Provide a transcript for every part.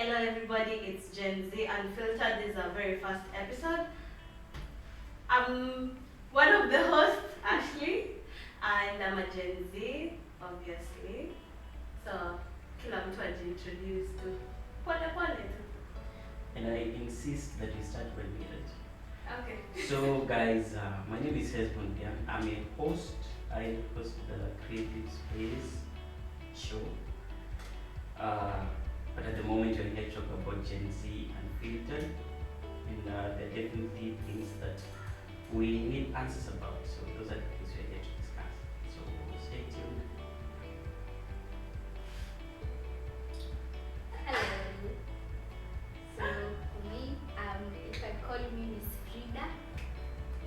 Hello everybody, it's Gen Z Unfiltered. This is our very first episode. I'm one of the hosts, Ashlee, and I'm a Gen Z, obviously. So, kila mtu ajiintroduce tu. Pole pole tu. And I insist that you start with me. Okay. So guys, my name is Hesbon. I'm a host. I host the Creative Space show. But at the moment we're here to talk about Gen Z Unfiltered, and there are definitely things that we need answers about. So those are the things we're here to discuss. So stay tuned. Hello. So for me, you can call me Miss Frida.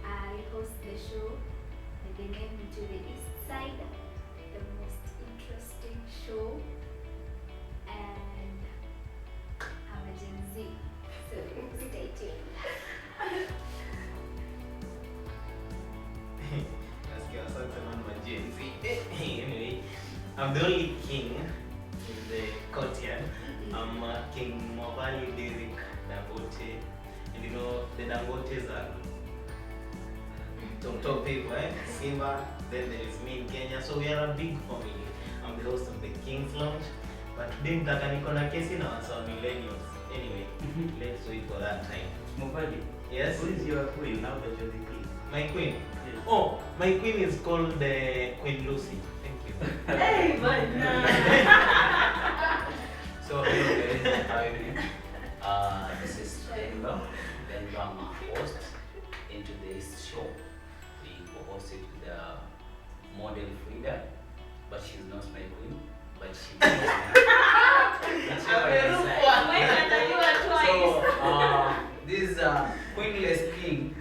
I host the show with the name To the East Side, the most interesting show, and I'm a Gen Z, so stay tuned. Anyway, I'm the only king in the courtyard. I'm King Mwavali Dangote, and you know the Dangotes are top people, Simba. Then there is me in Kenya, so we are a big family. I'm the host of the King's Lounge, but today mtaka niko na kesi na wasa Millenials. Anyway, let's wait for that time. Mwavali, Yes. who is your queen now that you're the king? My queen. Yes. Oh, my queen is called Queen Lucy. Thank you. Hey, but So hello guys, how are you doing? This is Denver. Denver, I'm a host into this show. We co-hosted with the model Frida, but she's not my queen. But she is whichever you decide. wait until you are twice. So this is a queenless king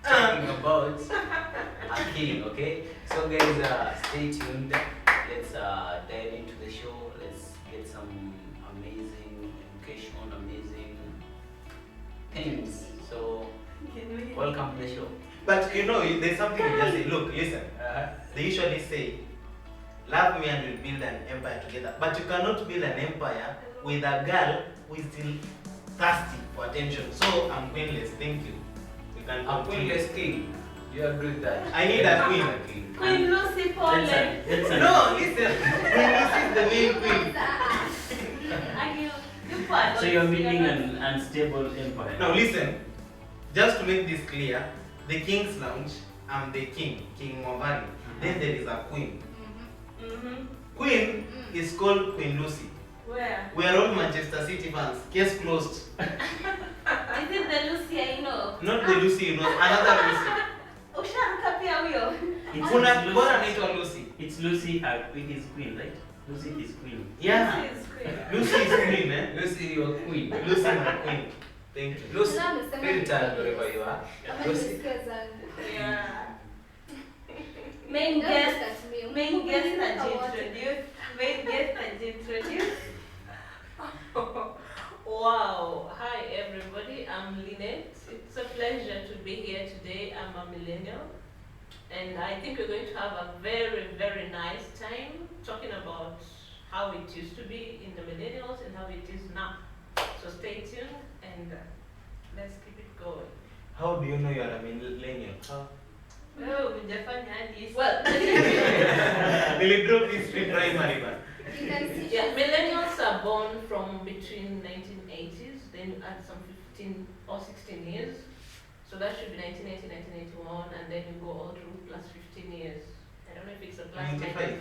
talking about a king, okay? So guys, stay tuned. Let's dive into the show. Let's get some amazing education, amazing things. So welcome to the show. But you know, there's something you just say. Look, listen. They usually say, love me and we'll build an empire together. But you cannot build an empire with a girl who is still thirsty for attention. So I'm queenless. Thank you. We can A continue. queenless king. Do you agree with that? I need a queen. Queen Lucy Poland. No, listen. Queen Lucy is the main queen. And you part. So you're building an unstable empire. Now listen. Just to make this clear, the King's Lounge, I'm the king, King Mwavali. Then there is a queen. Queen is called Queen Lucy. Where? We are all Manchester City fans. Case closed. Is it the Lucy I know? Not the Lucy, you know, another Lucy. Usharuka pia huyo. Kuna bora anaitwa Lucy. It's Lucy, her queen is queen, right? Lucy is queen. Yeah. Lucy is queen. Lucy is queen, eh? Lucy, your queen. Lucy my queen. Thank you. Lucy, Now amesema feel ni tired queenless. wherever you are. Ama Lucy. nisikie zangu. Yeah. Main Don't guest. look at me. Main guest that you Award. introduced. Main guest that you introduced. Wow, hi everybody, I'm Lynette. It's a pleasure to be here today. I'm a millennial, and I think we're going to have a very, very nice time talking about how it used to be in the millennials and how it is now. So stay tuned and let's keep it going. How do you know you are a millennial? Oh, hujafanya hadi hizo. Well, Will drop history primary one? You can see yeah, millennials are born from between 1980s, then you add some 15 or 16 years. So that should be 1980, 1981, and then you go all through plus 15 years. I don't know if it's a plus 95.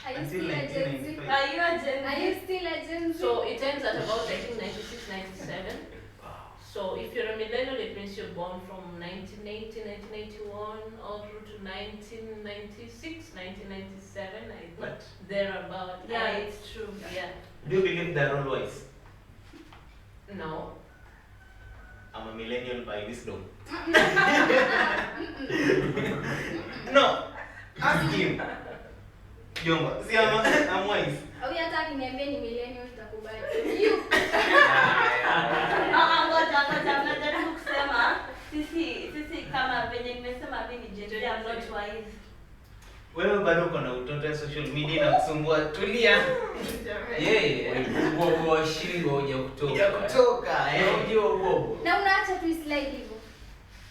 Are you Until still a Gen Z? 1995. Are you a Gen Are Z? you still a Gen Z? So it ends at about 1996, 97. So if you're a millennial, it means you're born from 1980, 1981, all through to 1996, 1997. But Thereabout. Yeah, it's true. Yeah. do you believe they're all wise? No. I'm a millennial by wisdom. No, ask him. Jomba, see, I'm wise. Au hata akiniambia ni millennial tutakubali. You. Ngoja mnajaribu kusema sisi kama venye nimesema mimi ni Gen Z, I'm not wise. Wewe bado uko na utoto ya social media na kusumbua. Tulia. Ubobo wa shingo huja kutoka. Huja kutoka, Unajua ubobo. Na unaacha tu slide hivyo.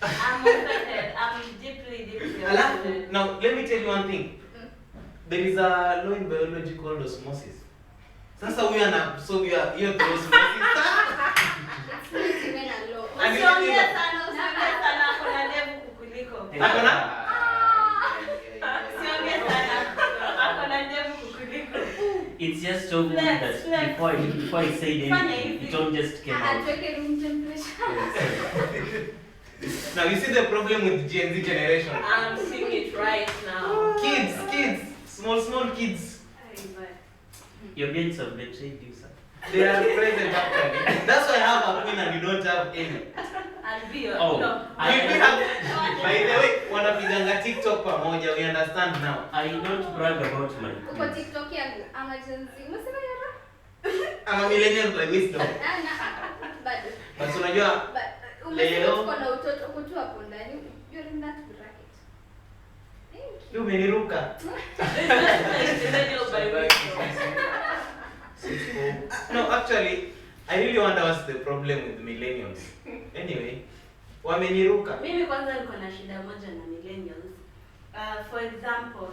I'm offended. I'm deeply Alafu, offended. now let me tell you one thing. There is a law in biology called osmosis. Sasa huyu absorb hiyo osmosis. It's not even a law. Usiongee sana, kuna ndevu kukuliko. Akona? Usiongee sana, akona ndevu kukuliko. It's just so good that Flex. before I say anything, you don't just came out. Tuweke room temperature. Now you see the problem with Gen Z generation. I'm seeing it right now. Kids, small kids. Your mates have betrayed you, sir. They are present actually. That's why I have a queen and you don't have any. I'll be your Oh, no. We have, by the way, wanapiganga TikTok pamoja, we understand now. I don't brag about my Uko kids. TikTok yangu ama Gen Z. Umesema yara? I'm a millennial by wisdom. Bado. But unajua, Umesema Leo. tuko na utoto uko tu hapo ndani. You're in that bracket. Thank you. you umeniruka. Millennial by wisdom. No, actually, I really wonder what's the problem with millennials. Anyway, wameniruka. Mimi kwanza niko na shida moja na millennials. For example,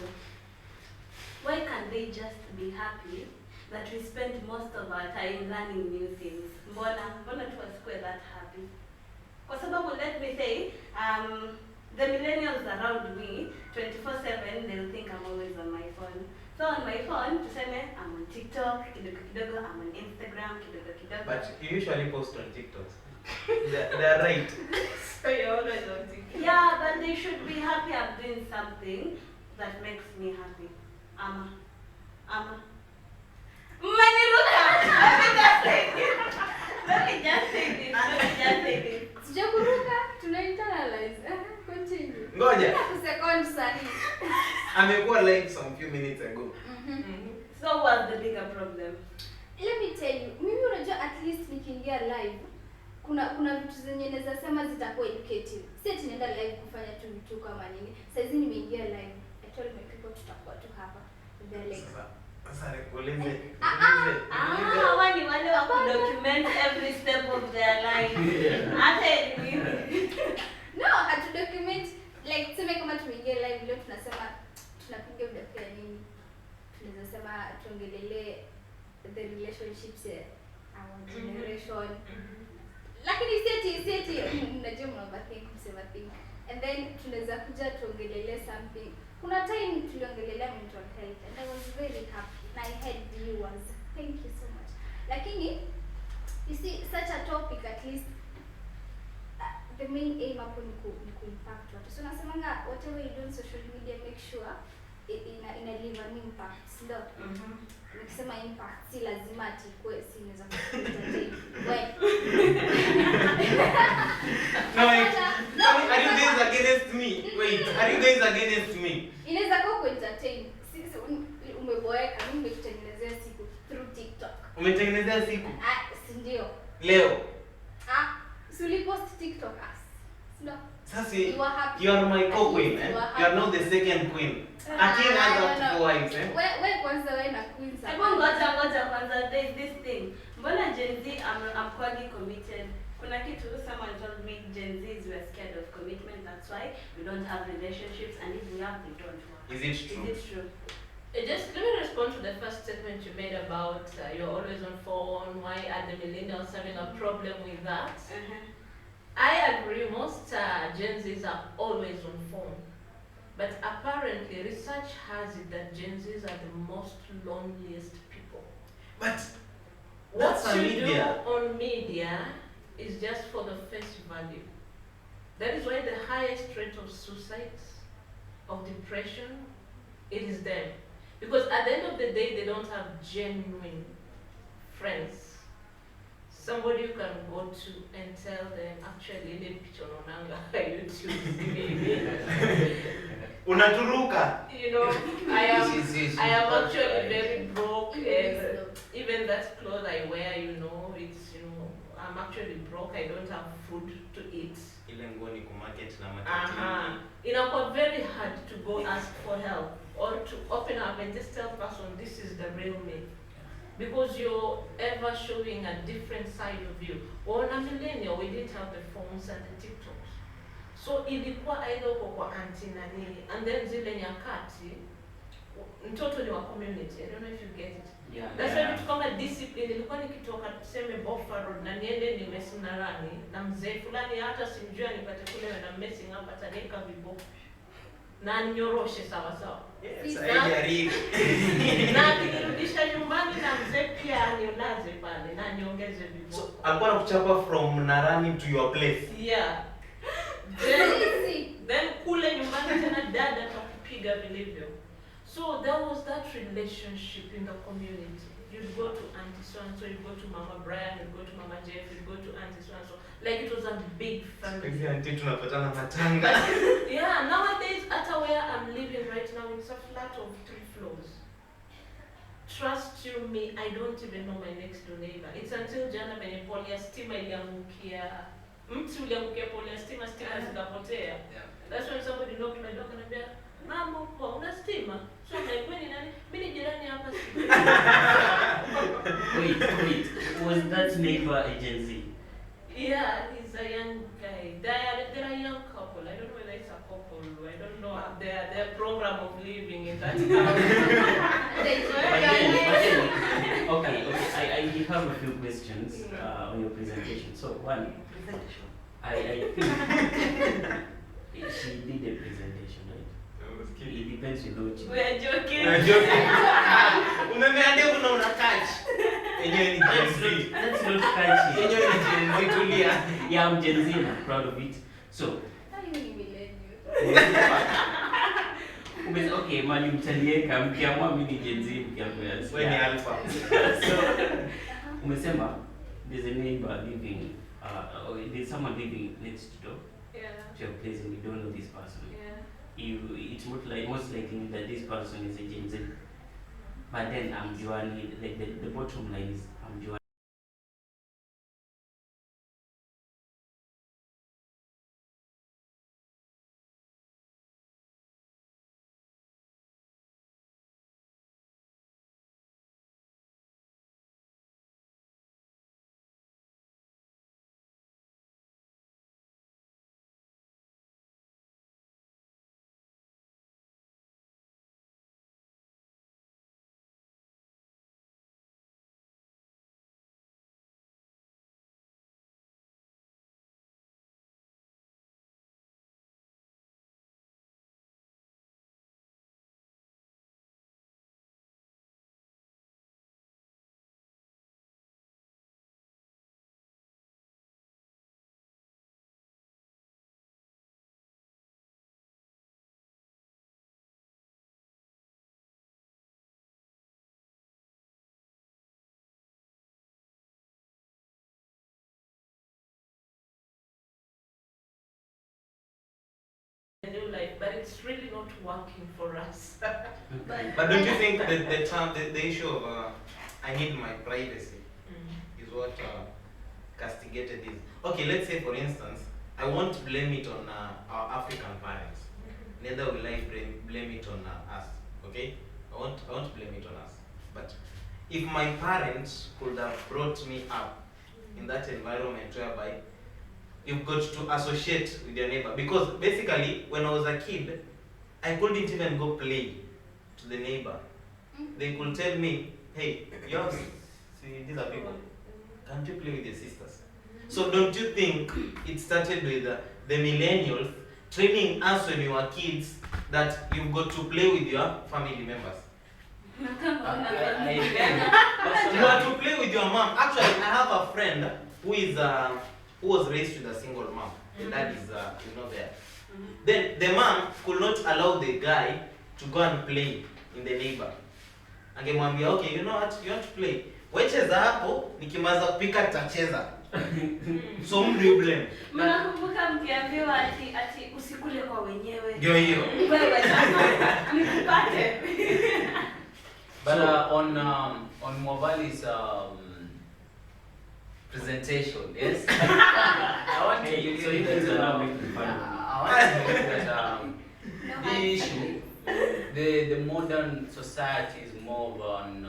why can't they just be happy that we spend most of our time learning new things? Mbona tu wasikuwe that happy? Kwa sababu let me say, the millennials around me, 24/7, they'll think I'm always on my phone. So on my phone, tuseme, I'm on TikTok, kidogo, I'm on Instagram, kidogo. But you usually post on TikTok. They're right. So you're always on TikTok. Yeah, but they should be happy I'm doing something that makes me happy. Ama. Mmeniruka! Let me just say this. Sijakuruka, tuna internalize. Continue. Ngoja. Second sani. Amekuwa live some few minutes ago. So what's the bigger problem? Let me tell you, mimi unajua at least nikiingia live kuna vitu zenye naweza sema zitakuwa educative. Si ati naenda live kufanya tu vitu kama nini. Saizi nimeingia live. I told my people tutakuwa tu hapa. They're like, Sasa nikuulize. Hawa ni wale wa kudocument every step of their life. Hata elimu. no, hatu document like tuseme kama tumeingia live leo tunasema tunapiga udaku ya nini? Tunaweza sema tuongelele the relationships ya our generation. Lakini si ati mnajua mnaoverthink kusema thing. And then tunaweza kuja tuongelele something. Kuna time tuliongelelea mental health and I was very happy. And I had viewers. Thank you so much. Lakini you see such a topic at least the main aim hapo ni ku-impact watu. So nasemanga whatever you do on social media make sure ina leave an impact. Ndio. Nikisema impact si lazima ati kwa si inaweza kuentertain. No, are you guys against me? Wait, are you guys against me? Inaweza kuwa ku-entertain. Sisi umeboeka, mimi nimekutengenezea siku through TikTok. Umetengenezea siku Si ndio? leo. Si ulipost TikTok Ndio. Sasa You are happy. you are my At co-queen, least eh? you are You are happy. not the second queen. A king has up to 4 wives, eh? Wewe kwanza wewe na queen sana. Hebu ngoja kwanza, there's this thing. Mbona Gen Z I'm quite committed. Kuna kitu someone told me Gen Zs were scared of commitment, that's why we don't have relationships, and if we have, we don't work. Is it true? Is it true? Just let me respond to the first statement you made about you're always on phone. Why are the millennials having a problem with that? I agree. Most Gen Zs are always on phone, but apparently research has it that Gen Zs are the most loneliest people. But What that's a you media. do on media is just for the face value. That is why the highest rate of suicides, of depression, it is them. Because at the end of the day, they don't have genuine friends. Somebody you can go to and tell them, actually, the picture on YouTube. Unaturuka. You know, I am actually very broke, and Yes, even that clothes I wear, you know, it's, you know, I'm actually broke. I don't have food to eat. Ile nguo ni kumarket na marketing. Inakuwa very hard to go ask for help or to open up and just tell person this is the real me. because you're ever showing a different side of you. On a millennial, we didn't have the phones and the TikToks. So ilikuwa either uko kwa auntie na nini, and then zile nyakati mtoto ni wa community. I don't know if you get it. Yeah. That's why vitu kama discipline, ilikuwa nikitoka tuseme Boffa Road na niende nimesi Mnarani na mzee fulani hata simjua nipate kule na messing hapa ataniweka viboko na ninyoroshe sawa sawa. Yes, haijaribu. Na nikirudisha nyumbani na mzee pia aniolaze pale na niongeze viboko. So, alikuwa anakuchapa from Mnarani to your place. Yeah. Then kule nyumbani tena dada atakupiga vilivyo. So there was that relationship in the community. You'd go to auntie so and so, you'd go to Mama Brian, you'd go to Mama Jeff, you'd go to auntie so and so. Like it was a big family. Hizi auntie tunapatana matanga. Yeah, nowadays at where I'm living right now, it's a flat of 3 floors. Trust you me, I don't even know my next door neighbor. It's until jana venye polyastima iliangukia. Mtu uliangukia polyastima, stima zikapotea. That's when somebody knocked my door and said, "Mama, uko una stima?" So I'm like, nani? Mimi ni jirani hapa stima. Wait. Was that neighbor agency? Yeah, he's a young guy. They're a young couple. I don't know whether it's a couple. I don't know their program of living in that house. Okay. I have a few questions on your presentation. So one, I think she did a presentation, right? It depends with what you. We're joking. Umemeandika una catch. Yenyewe ni Gen Z. That's not catchy. Yenyewe ni Gen Z tulia. Yeah, I'm Gen Z and I'm proud of it. So, okay, mali mtalieka mkiamua mimi ni Gen Z mkiamua. Wewe ni alpha. So, umesema there's a neighbor living or there's someone living next door to your place and you don't know this person. It's most likely that this person is a Gen Z. But then I'm Joanne, like the bottom line is I'm Joanne. New life, but it's really not working for us. But don't you think that the issue of I need my privacy is what castigated this? Okay, let's say for instance, I won't blame it on our African parents. Neither will I blame it on us. Okay, I won't blame it on us. But if my parents could have brought me up in that environment whereby you've got to associate with your neighbor, because basically when I was a kid, I couldn't even go play to the neighbor. They could tell me, "Hey, yours, see these are people. Can't you play with your sisters?" So don't you think it started with the millennials training us when we were kids that you've got to play with your family members? You have to play with your mom. Actually, I have a friend who was raised with a single mom. The dad is there. Then the mom could not allow the guy to go and play in the neighbor. Angemwambia, "Okay, you know what? You want to play. Wecheza hapo, nikimaza kupika tutacheza." So who blame? Mnakumbuka mkiambiwa ati usikule kwa wenyewe. Ndio hiyo. Wewe sasa nikupate. But on mwavali's presentation, yes. I want to give you the issue. The modern society is more of an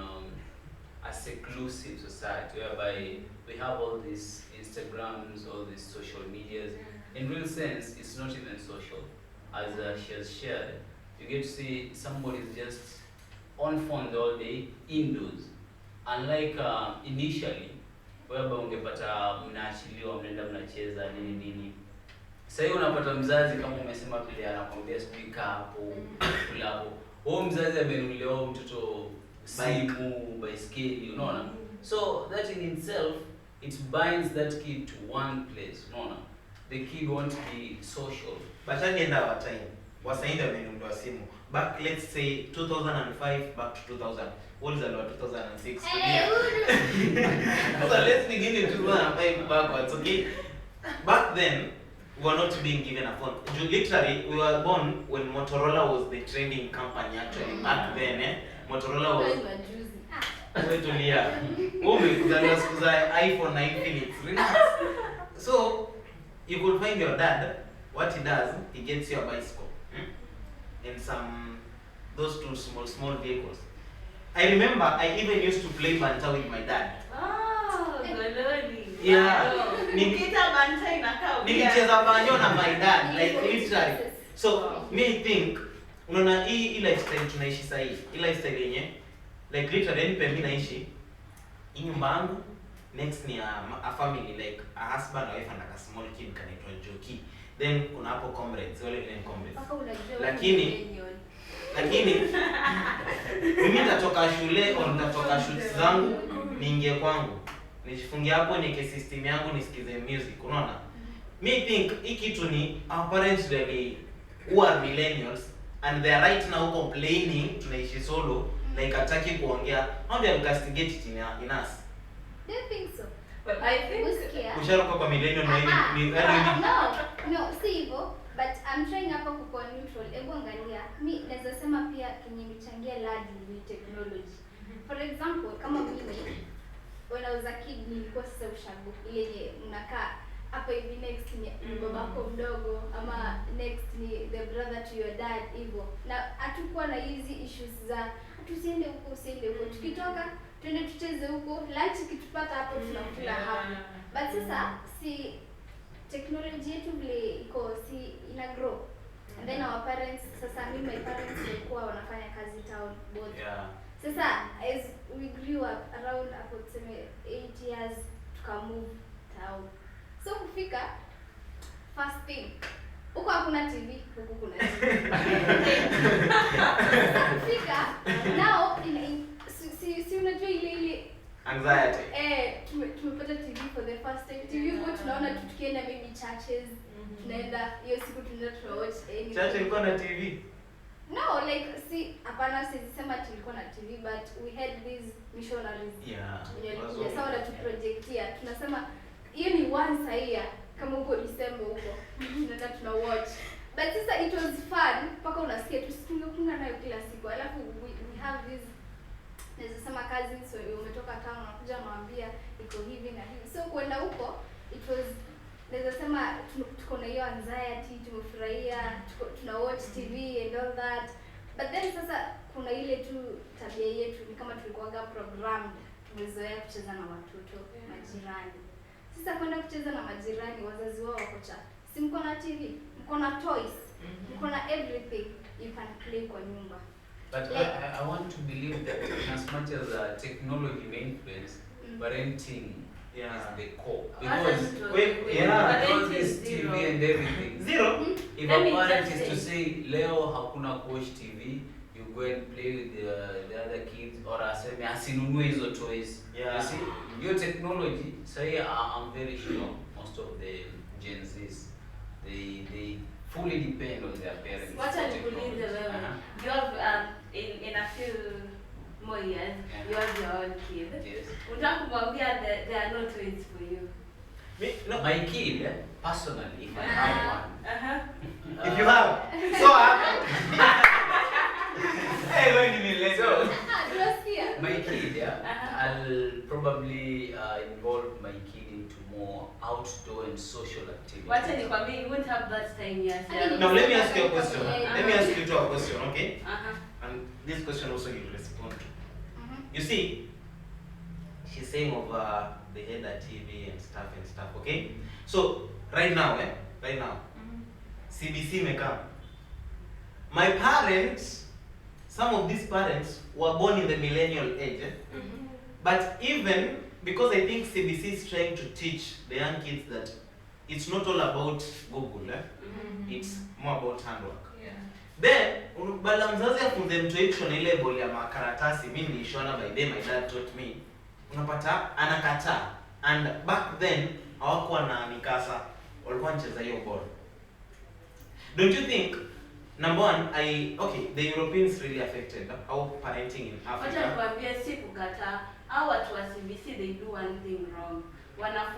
seclusive society whereby we have all these Instagrams, all these social medias. In real sense, it's not even social. As she has shared, you get to see somebody is just on phone all day, indoors. Unlike initially, whereby ungepata mnaachiliwa mnaenda mnacheza nini. Sasa hiyo unapata mzazi kama umesema vile anakwambia speak hapo, kula hapo. Huyo mzazi amenunulia mtoto simu, baiskeli, unaona? So that in itself, it binds that kid to one place, unaona? The kid won't be social. But at the end of our time, wasaenda wamenunua simu. Back, let's say 2005 back to 2000. What is the law 2006? So let's begin in 2005 backwards, okay? Back then, we were not being given a phone. Literally, we were born when Motorola was the trending company actually. Back then, Motorola was... Tulia. Umekuzaliwa siku za iPhone na Infinix. Relax. So, you could find your dad. What he does, he gets you a bicycle. And those two small vehicles. I remember I even used to play banta with my dad. Oh, gololi. Yeah. Nikita banta inakaa. Nilicheza banyo na my dad, like literally. So, me think, unaona hii lifestyle tunaishi sasa hivi. Hii lifestyle yenye like literally nipe mimi naishi hii nyumba yangu, next ni a family like a husband, a wife and a small kid kanaitwa Joki. Then kuna hapo comrades, wale ni comrades. Lakini mimi nitatoka shule au nitatoka shoots zangu niingie kwangu. Nijifungie hapo niweke system yangu nisikize music, unaona? Me think hii kitu ni our parents really who are millennials and they are right now complaining tunaishi solo like ataki kuongea. How do you castigate it in us? Do you think so? But I think Usharuka kwa millennial no, si hivyo, but I'm trying hapa kuwa neutral. Hebu angalia, mimi naweza sema pia kenye michangia largely technology. For example, kama mimi when I was a kid nilikuwa sasa ushago ile yenye mnakaa hapa hivi, next ni babako mdogo ama next ni the brother to your dad hivyo. Na hatukuwa na hizi issues za tusiende huko usiende huko, tukitoka twende tucheze huko, lunch kitupata hapo tunakula hapo. But sasa si technology yetu vile iko si ina grow. And then our parents, sasa mimi my parents walikuwa wanafanya kazi town both. Yeah. Sasa as we grew up around hapo tuseme 8 years tukamove town. So kufika first thing huko hakuna TV, huko kuna TV. Kufika now si unajua ile anxiety. Tumepata TV for the first time. TV huko tunaona tukienda maybe churches. Tunaenda hiyo siku tunaenda watch any. Church ilikuwa na TV? No, like si hapana sisema tulikuwa na TV but we had these missionaries. Yeah. Yeah, sawa na tuprojectia. Tunasema hiyo ni once a year kama huko December huko. Tunaenda tuna watch. But sasa it was fun mpaka unasikia tusikunga nayo kila siku. Alafu we have these naweza sema cousins so umetoka town unakuja unawaambia iko hivi na hivi. So kwenda huko it was naweza sema tuko na hiyo anxiety, tumefurahia, tuna watch TV and all that. But then sasa kuna ile tu tabia yetu ni kama tulikuwaga programmed, tumezoea kucheza na watoto majirani. Sasa kwenda kucheza na majirani, wazazi wao wako cha si mko na TV, mko na toys, mko na everything you can play kwa nyumba. But I want to believe that as much as technology may influence, parenting is the core. Because all this TV and everything. Zero? If a parent is to say, Leo hakuna watch TV, you go and play with the other kids, or aseme asinunue hizo toys. Yeah. You see, your technology, say I'm very sure most of the Gen Zs, they fully depend on their parents. What I believe you have in a few more years, you have your own kid. Yes. Utakumwambia there are no toys for you. My kid, personally, if I have one. If you have, so hey, when you mean So, Tunasikia. my kid, I'll probably involve my kid into more outdoor and social activities. Wacha nikwambie, you won't have that time yes. Now let me ask you a question. Let me ask you a question, okay? Uh-huh. And this question also you'll respond to. You see, saying of the header TV and stuff, okay? So right now, CBC may come. My parents, some of these parents were born in the millennial age, but even because I think CBC is trying to teach the young kids that it's not all about Google, it's more about handwork. Then bala mzazi afunze mtu kushona ile ball ya makaratasi, mimi nilishona by then my dad taught me. Unapata anakataa, and back then hawakuwa na mikasa, walikuwa wanacheza hiyo ball. Don't you think number one, the Europeans really affected how parenting in Africa? Wacha kuambia si kukataa. Hao watu wa CBC they do one thing wrong.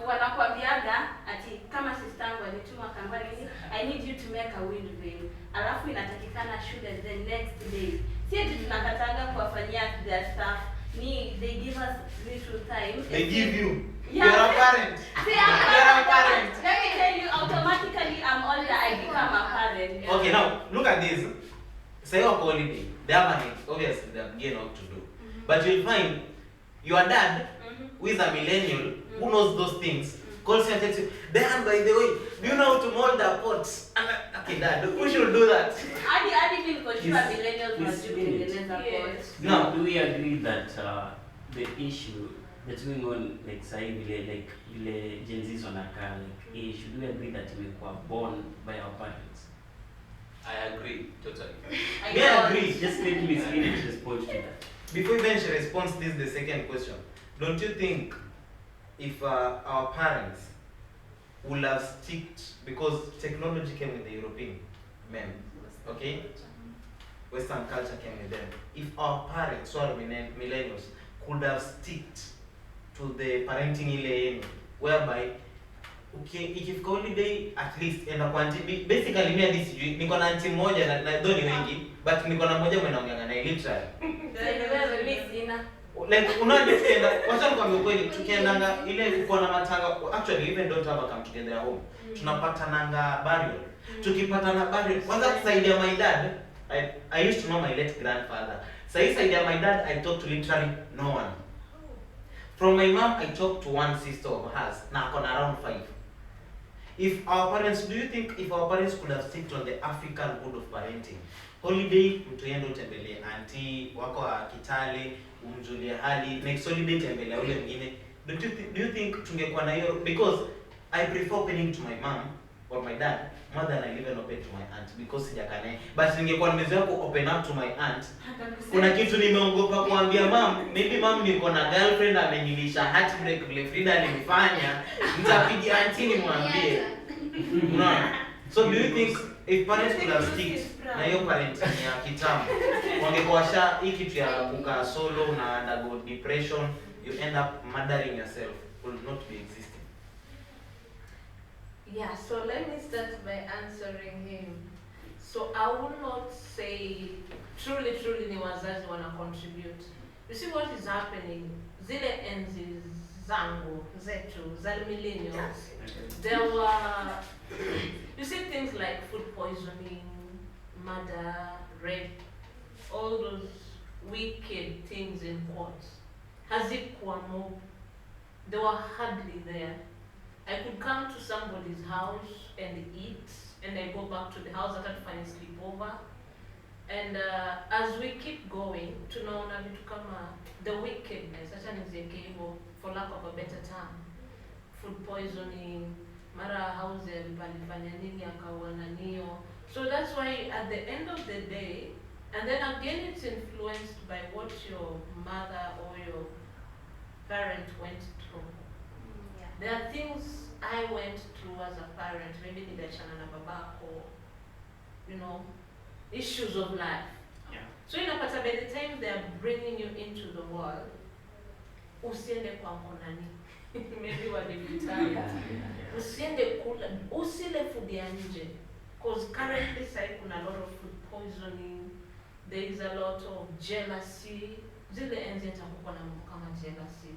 Wanakuambiaga ati kama sister yangu alituma kambani, I need you to make a wind vane. Alafu inatakikana shule the next day. Si eti tunakataga kuwafanyia their stuff. They give us little time. They give you. Yeah. You're a parent. See, I'm a parent. Let me tell you, automatically I'm older, I become a parent. Okay, now look at this. Say you're holiday. They have obviously they have gain what to do. But you'll find your dad, who is a millennial, who knows those things, calls you and tells you, "Dehan, by the way, do you know how to mold the pots?" Okay, Dad, we should do that. Hadi mimi niko sure millennials wanatengeneza pots. Now, do we agree that the issue that's going on, like say like Gen Z's wanakaa, like should we agree that we were born by our parents? I agree, totally. I agree. Just let me respond to that. Before even she responds, this is the second question. Don't you think if our parents would have sticked, because technology came with the European men, okay? Western culture came with them. If our parents, or millennials, could have sticked to the parenting ile whereby ikifika holiday at least enda kwa auntie, basically mimi hadi sijui niko na auntie moja na doni wengi, but niko na moja mnaongea naye literally. Wewe mimi sina. Like unaenda wacha nikwambie kweli, tukiendanga ile kuko na matanga, actually even don't have a come together at home, tunapatananga burial. Tukipatana burial kwanza kusaidia my dad, I used to know my late grandfather. Saidia my dad, I talked to literally no one. From my mom, I talked to one sister of hers, na akona around 5. If our parents, do you think if our parents could have sticked on the African mode of parenting, holiday mtuende utembelee auntie wako wa Kitale, umjulie hali, next holiday tembelea ule mwingine, do you think tungekuwa na hiyo? Because I prefer opening to my mom or my dad more than I even open to my aunt, because sijakane. But ningekuwa nimezoea ku open up to my aunt, kuna kitu nimeogopa kuambia mom, maybe mom niko na girlfriend amenilisha heartbreak vile Frida alinifanya, nitapigia auntie nimwambie. Unaona? So do you think if parents could have sticked na hiyo parenting ya kitambo, wangekuwa hii kitu ya kukaa solo na undergo depression, you end up murdering yourself, will not be existing? Yeah, so let me start by answering him. So I will not say truly ni wazazi wana contribute. You see what is happening? Zile enzi zangu zetu za millennials, there were you see things like food poisoning, murder, rape, all those wicked things in quotes. Hazikuwa mob. They were hardly there. I could come to somebody's house and eat, and I go back to the house after finding sleepover. And as we keep going, tunaona vitu kama the wickedness, acha nizieke hivyo, for lack of a better term, food poisoning, mara house alifanya nini akaua naniyo. So that's why at the end of the day, and then again it's influenced by what your mother or your parent went through. There are things I went through as a parent, maybe niliachana na babako, you know, issues of life. Yeah. So inapata by the time they are bringing you into the world, usiende kwa mkonani. Maybe walikutana. Usiende kula, usile food ya nje. Because currently kuna a lot of food poisoning, there is a lot of jealousy. Zile enzi atakuwa na mambo kama jealousy.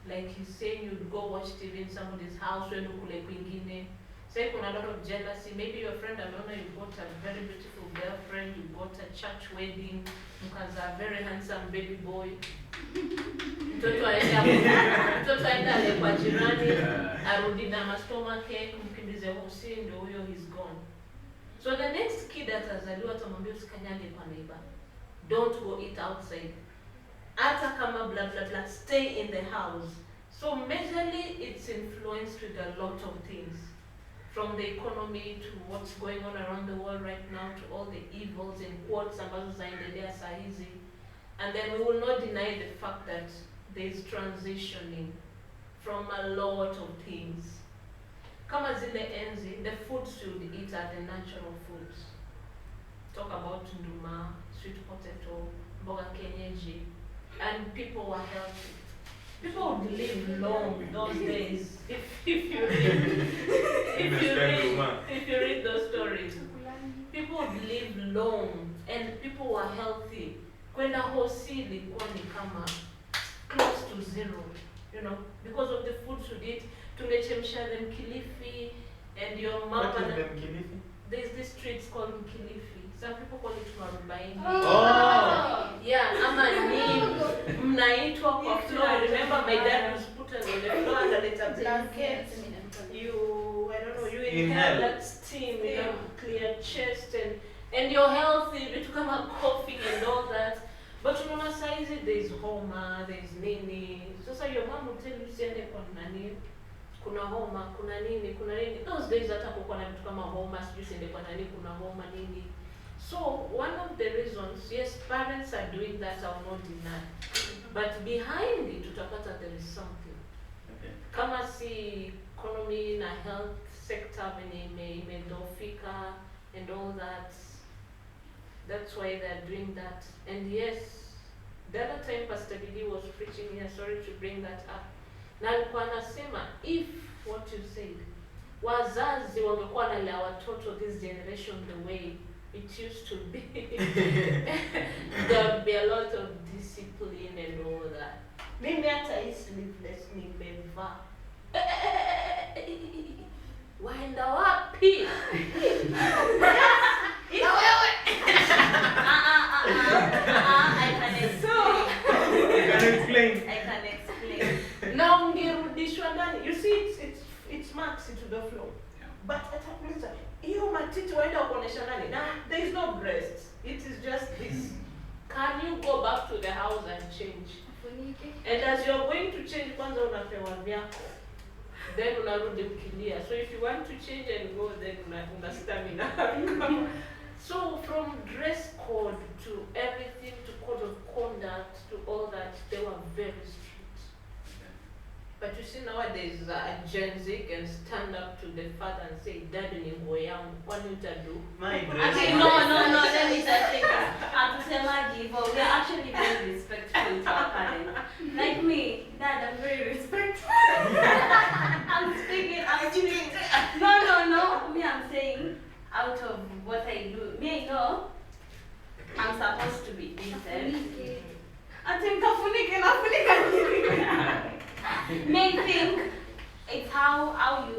Like he's saying, you'd go watch TV in somebody's house when ukule kwingine. Say kuna a lot of jealousy. Maybe your friend ameona you bought a very beautiful girlfriend, you bought a church wedding, mkaza a very handsome baby boy. Mtoto aenda ale kwa jirani, arudi na mastoma cake, mkimbize hosi, ndio huyo he's gone. So the next kid atazaliwa atamwambia usikanyage kwa neighbor. Don't go eat outside. Hata kama blah blah blah, stay in the house. So majorly it's influenced with a lot of things. From the economy to what's going on around the world right now to all the evils and quotes ambazo zaendelea saa hizi. And then we will not deny the fact that there is transitioning from a lot of things. Kama zile enzi, the foods you would eat are the natural foods. Talk about nduma, sweet potato, mboga kienyeji, and people were healthy. People would live long those days if you read those stories. People would live long and people were healthy. Kwenda hosi ilikuwa ni kama close to zero, you know, because of the foods you eat. Tungechemsha them Kilifi and your mom. What is them Kilifi? There's this streets called Kilifi. Some people call it Marubaini. Oh. Yeah, ama ni mnaitwa kwa floor. Remember my dad was put on the floor and a little blanket. You, I don't know, you inhale that steam, you know, clear chest and you're healthy, vitu kama coughing and all that. But unaona saizi there's homa, there's nini. So your mom will tell you siende kwa nani. Kuna homa, kuna nini. Those days hata kukuwa na vitu kama homa, sijui siende kwa nani, kuna homa nini. So one of the reasons, yes, parents are doing that, I will not deny. But behind it, utapata there is something. Okay. Kama si economy na health sector venye imedhoofika and all that, that's why they're doing that. And yes, the other time Pastor Didi was preaching here, sorry to bring that up. Na alikuwa anasema, if what you said, wazazi wangekuwa nalea watoto this generation the way it used to be, there would be a lot of discipline and all that. Mimi hata hii sleeveless nimevaa. Waenda wapi? Na wewe. I can explain. Na ungerudishwa ndani. You see it's marks into the floor. But atakuuliza hiyo matiti waenda kuonesha nani? Na there is no breast. It is just this. Can you go back to the house and change? And as you're going to change, kwanza unapewa vyako. Then unarudi ukilia. So if you want to change and go, then una stamina. So from dress code to everything, to code of conduct, to all that, they were very strict. But you see nowadays, a Gen Z can stand up to the father and say, Dad ni nguo yangu, kwani utadu? My Okay, no, let me just say this. Atusemaji hivyo, we are actually very respectful to our parents. Like me, Dad, I'm very respectful. I'm speaking. No, me, I'm saying, out of what I do, me, I know, I'm supposed to be decent. May think it's how you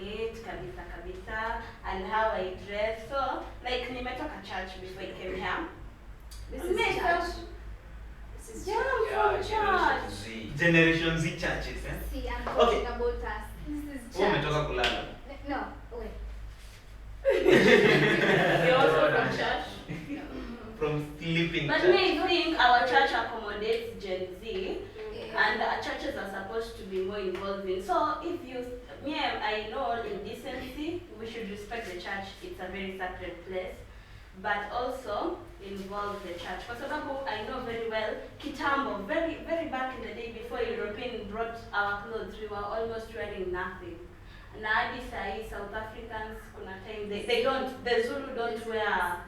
relate kabisa and how I dress. So like nimetoka church before I came here. This is is church. This is Yeah, I'm from church. Z. Generation Z churches, eh? See, I'm Okay. talking about us. This is Wewe church. umetoka kulala. No, wait. You're also from church? From sleeping But church. me think our church accommodates Gen Z. Yeah. And churches are supposed to be more involving. So if I know in decency, we should respect the church. It's a very sacred place. But also involve the church. For example, I know very well, Kitambo, very, very back in the day before Europeans brought our clothes, we were almost wearing nothing. Na hadi sahi, South Africans, kuna time, the Zulu don't wear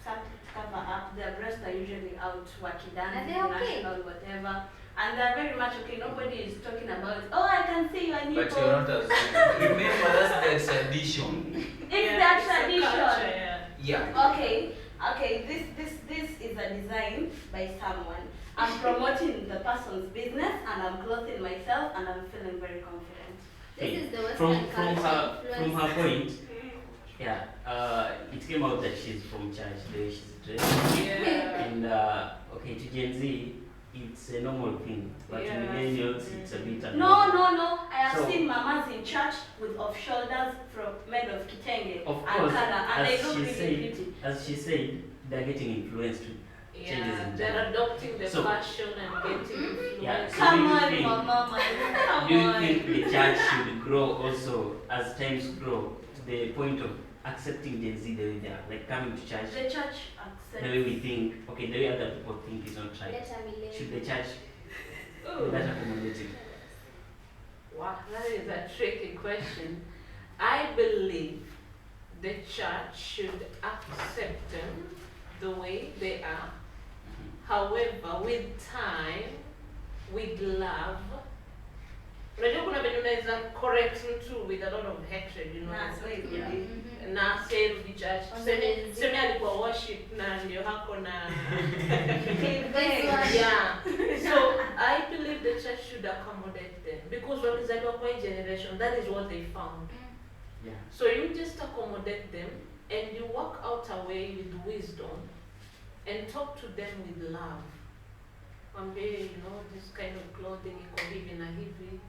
something to cover up. Their breasts are usually out, wakidance, And they're okay. national, whatever. And they're very much okay. Nobody is talking about, oh, I can see your nipples. But you're not as remember that's the tradition. It's their it's a tradition. culture, yeah. Yeah. Okay, this is a design by someone. I'm promoting the person's business and I'm clothing myself and I'm feeling very confident. This is the West Western culture from influence. her point, yeah, it came out that she's from church, the way she's dressed, Yeah. and okay, to Gen Z, it's a normal thing, but Yeah. to millennials, it's a bit No, abnormal. no, no. I have So- seen mamas in church with off shoulders from made of kitenge Of and course, color, and they as look she really said, pretty. as she said, they're getting influenced too. Changes Yeah, in they're time. adopting the So- fashion and getting influenced. Yeah, so Come do you on, think- mama, come Do you on. think the church should grow also as times grow to the point of accepting Gen Z the way they are, like coming to church The church the way we accepts. think, okay, the way other people think is not right. Let a millennial. Should the church Ooh. be that accommodating? Wow, that is a tricky question. I believe the church should accept them the way they are. However, with time, with love, unajua kuna venye unaweza correct mtu with a lot of hatred, you know. Nah, so it's Yeah. really- Mhm. Na say rudi church. Always. Seme alikuwa worship na ndio hako na This one. yeah. So I believe the church should accommodate them because walizaliwa kwa hii generation, that is what they found. Yeah. So you just accommodate them and you work out a way with wisdom and talk to them with love. Mwambie, you know, this kind of clothing iko hivi na hivi,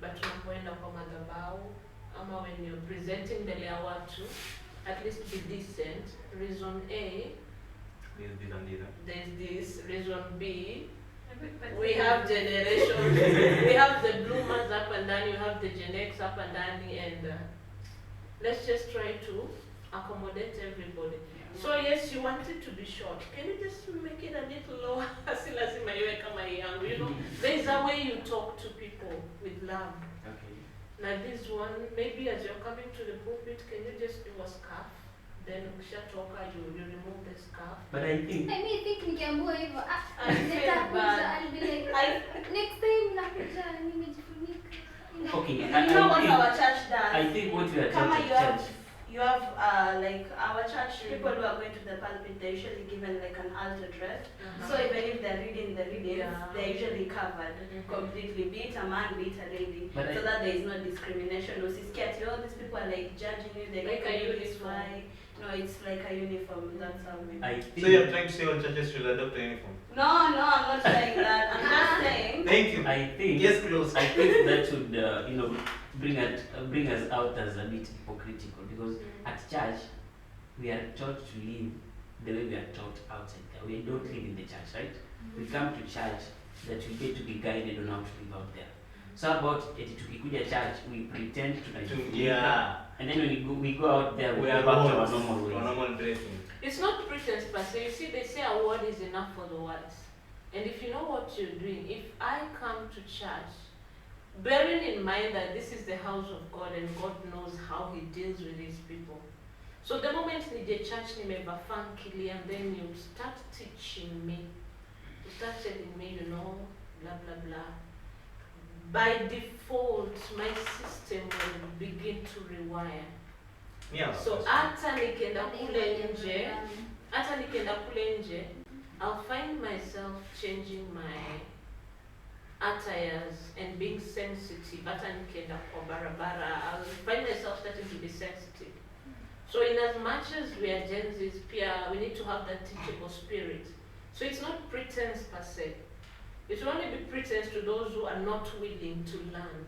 but unapoenda kwa madhabahu ama when you're presenting mbele ya watu, at least be decent. Reason A, there's this. Reason B, we have generations. We have the bloomers up and down, you have the Gen X up and down, and let's just try to accommodate everybody. So yes, you want it to be short. Can you just make it a little lower? Si lazima iwe kama yangu, you know. There's a way you talk to people with love. Okay. Now this one, maybe as you're coming to the pulpit, can you just do a scarf? Then ukishatoka you remove the scarf. But I think I mean, think nikiambiwa hivyo, I feel nitakuja, bad. I'll be like, I- next time nakuja, nimejifunika. okay, You know what I our church does? think I think what we are Kama taught you at have, church. you have like our church people who are going to the pulpit, they're usually given like an altar dress. So even if they're reading the readings, Yeah. they're usually covered completely, be it a man, be it a lady, But so that there is no discrimination. Usisikia ati, oh, these people are like judging you, they Like look a at you this uniform. way. No, it's like a uniform. That's how we. I think So you're trying to say all churches should adopt a uniform? No, no, I'm not saying that. I'm just saying. Thank you. I think Yes, close. I think that would you know bring us out as a bit hypocritical because at church we are taught to live the way we are taught outside there. We don't live in the church, right? We come to church that we get to be guided on how to live out there. So how about eti tukikuja church we pretend to Yeah. and then when we go out there we We go are back to our gods. normal Our ways. normal dressing. It's not pretense per se. You see, they say a word is enough for the words. And if you know what you're doing, if I come to church, bearing in mind that this is the house of God and God knows how He deals with His people. So the moment nije church nimeva funkily and then you start teaching me, you start telling me, you know, blah blah blah. By default, my system will begin to rewire. Yeah. So hata nikienda kule nje, hata nikienda kule nje, I'll find myself changing my attires and being sensitive. Hata nikienda kwa barabara, I'll find myself starting to be sensitive. So in as much as we are Gen Zs, we need to have that teachable spirit. So it's not pretense per se. It will only be pretense to those who are not willing to learn.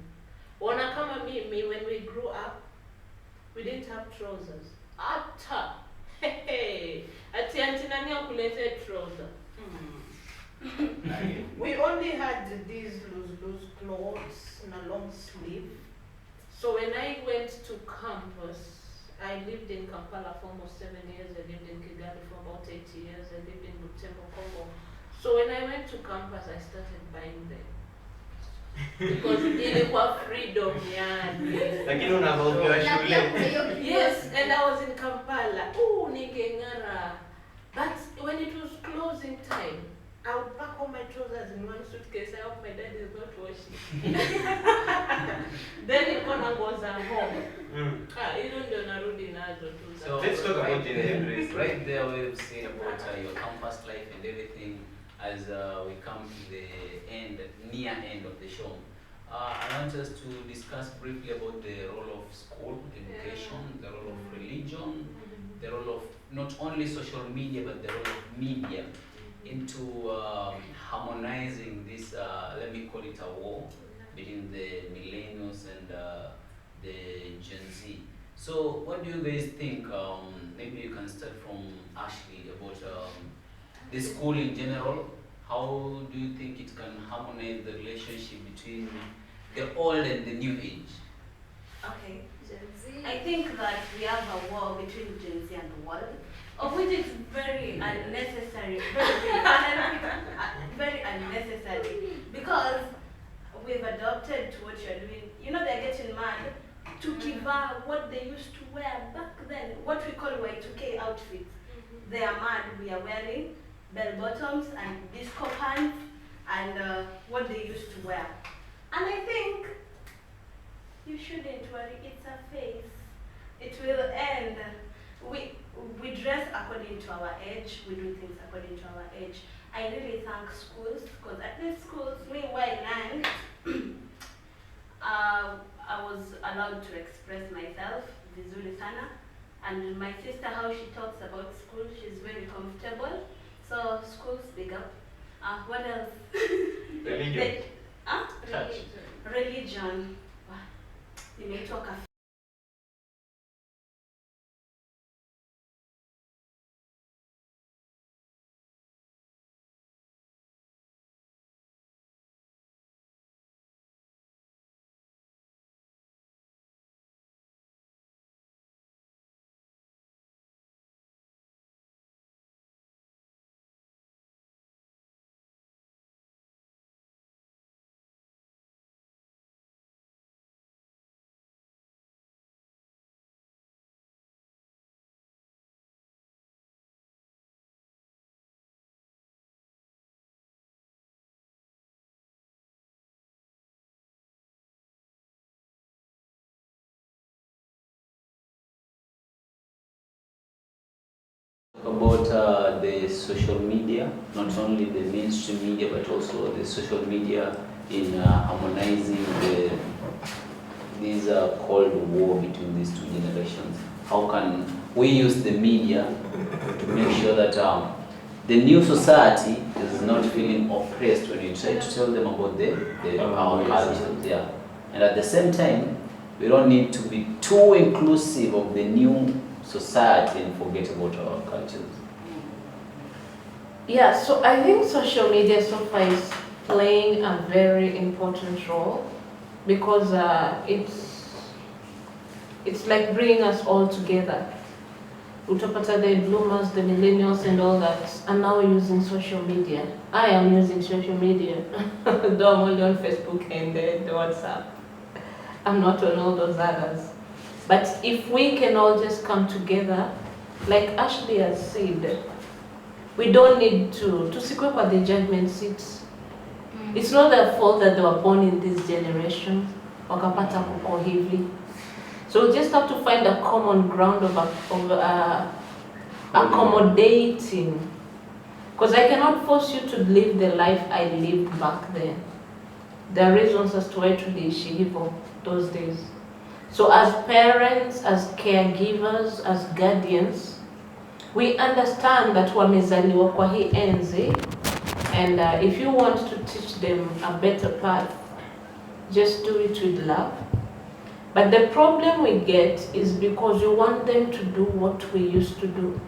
Wana kama me, when we grew up, we didn't have trousers. Ata. Hey, ati auntie nani akulete trouser. We only had these loose clothes and a long sleeve. So when I went to campus, I lived in Kampala for almost 7 years. I lived in Kigali for about 8 years. I lived in Butembo, Congo. So when I went to campus, I started buying them. Because ilikuwa freedom yani. Lakini unavyopewa shule. Yes, and I was in Kampala. Ooh, ningengara. But when it was closing time, I would pack all my trousers in one suitcase. I hope my dad is not washing. Then iko na nguo za home. Hizo ndio narudi nazo tu. So Let's talk about right gender there, embrace. right there we've seen about your campus life and everything as we come to the near end of the show. I want us to discuss briefly about the role school, education, the role of religion, the role of not only social media but the role of media into harmonizing this, let me call it a war between the millennials and the Gen Z. So what do you guys think? Maybe you can start from Ashlee about the school in general. How do you think it can harmonize the relationship between the old and the new age? Okay. Gen Z. I think that we have a war between Gen Z and the world, of which is very unnecessary, very unnecessary, because we've adopted to what you're doing. You know, they're getting mad to give up what they used to wear back then, what we call Y2K outfits. They are mad. We are wearing bell bottoms and disco pants and what they used to wear. And I think you shouldn't worry, it's a phase. It will end. We dress according to our age, we do things according to our age. I really thank schools, because at these schools, me where I learned, I was allowed to express myself vizuri sana. And my sister, how she talks about school, she's very comfortable. So schools, big up. What else? Religion. Church. Religion. Imeitwa About the social media, not only the mainstream media but also the social media in harmonizing this cold war between these two generations. How can we use the media to make sure that the new society is not feeling oppressed when we try to tell them about our cultures, yeah. And at the same time, we don't need to be too inclusive of the new society and forget about our cultures. Yeah, so I think social media so far is playing a very important role because it's like bringing us all together. Utapata, the bloomers, the millennials and all that are now using social media. I am using social media, though I'm only on Facebook and the WhatsApp. I'm not on all those others. But if we can all just come together, like Ashlee has said, we don't need to sikwe kwa the judgment seats. It's not their fault that they were born in this generation. Wakapata kuko hivi. So we just have to find a common ground of accommodating. Because I cannot force you to live the life I lived back then. There are reasons as to why tuliishi hivyo those days. So as parents, as caregivers, as guardians, we understand that wamezaliwa kwa hii enzi, and if you want to teach them a better path, just do it with love. But the problem we get is because we want them to do what we used to do.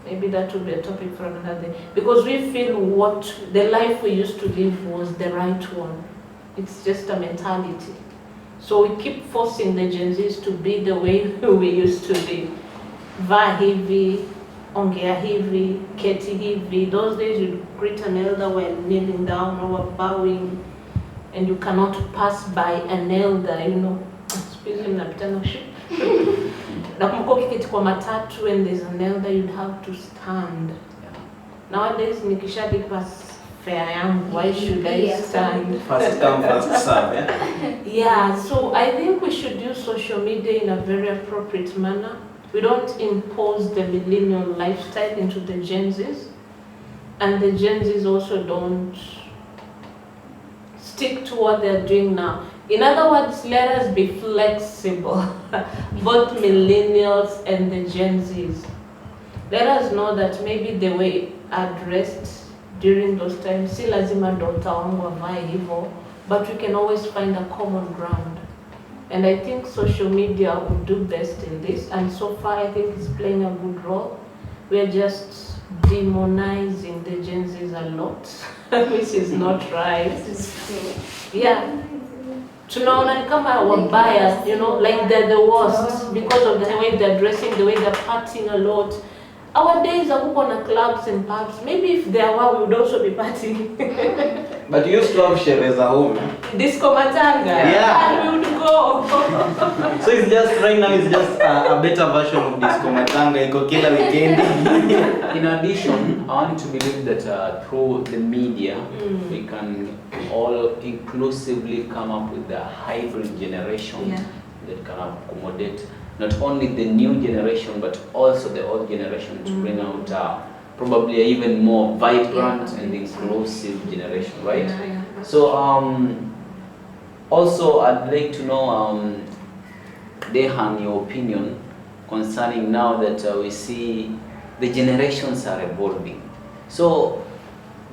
Maybe that will be a topic for another day. Because we feel what the life we used to live was the right one. It's just a mentality. So we keep forcing the Gen Zs to be the way we used to be. Vaa hivi, ongea hivi, keti hivi. Those days you'd greet an elder while kneeling down or bowing, and you cannot pass by an elder, you know. Excuse me, napitana shit. Nakumbuka ukiketi kwa matatu and there's an elder, you'd have to stand. Nowadays nikishalipa fare yangu, why should I stand? First come, first serve, yeah? Yeah, so I think we should use social media in a very appropriate manner. We don't impose the millennial lifestyle into the Gen Zs, and the Gen Zs also don't stick to what they're doing now. In other words, let us be flexible, both millennials and the Gen Zs. Let us know that maybe the way addressed during those times, si lazima ndo wangu wavae hivyo, but we can always find a common ground. And I think social media would do best in this, and so far I think it's playing a good role. We are just demonizing the Gen Zs a lot, which is not right. Yeah. Tunaona ni kama wabaya, you know, like they're the worst because of the way they're dressing, the way they're partying a lot. Our days are on clubs and pubs. Maybe if there were, we would also be partying. But you used to have sherehe at home. Disco matanga. Yeah. And we would go. So it's just, right now, it's just a better version of disco matanga. Iko kila weekend. In addition, I want to believe that through the media, we can all inclusively come up with a hybrid generation that can accommodate not only the new generation but also the old generation to bring out probably an even more vibrant and inclusive generation, right? So also I'd like to know, Dehan, your opinion concerning now that we see the generations are evolving. So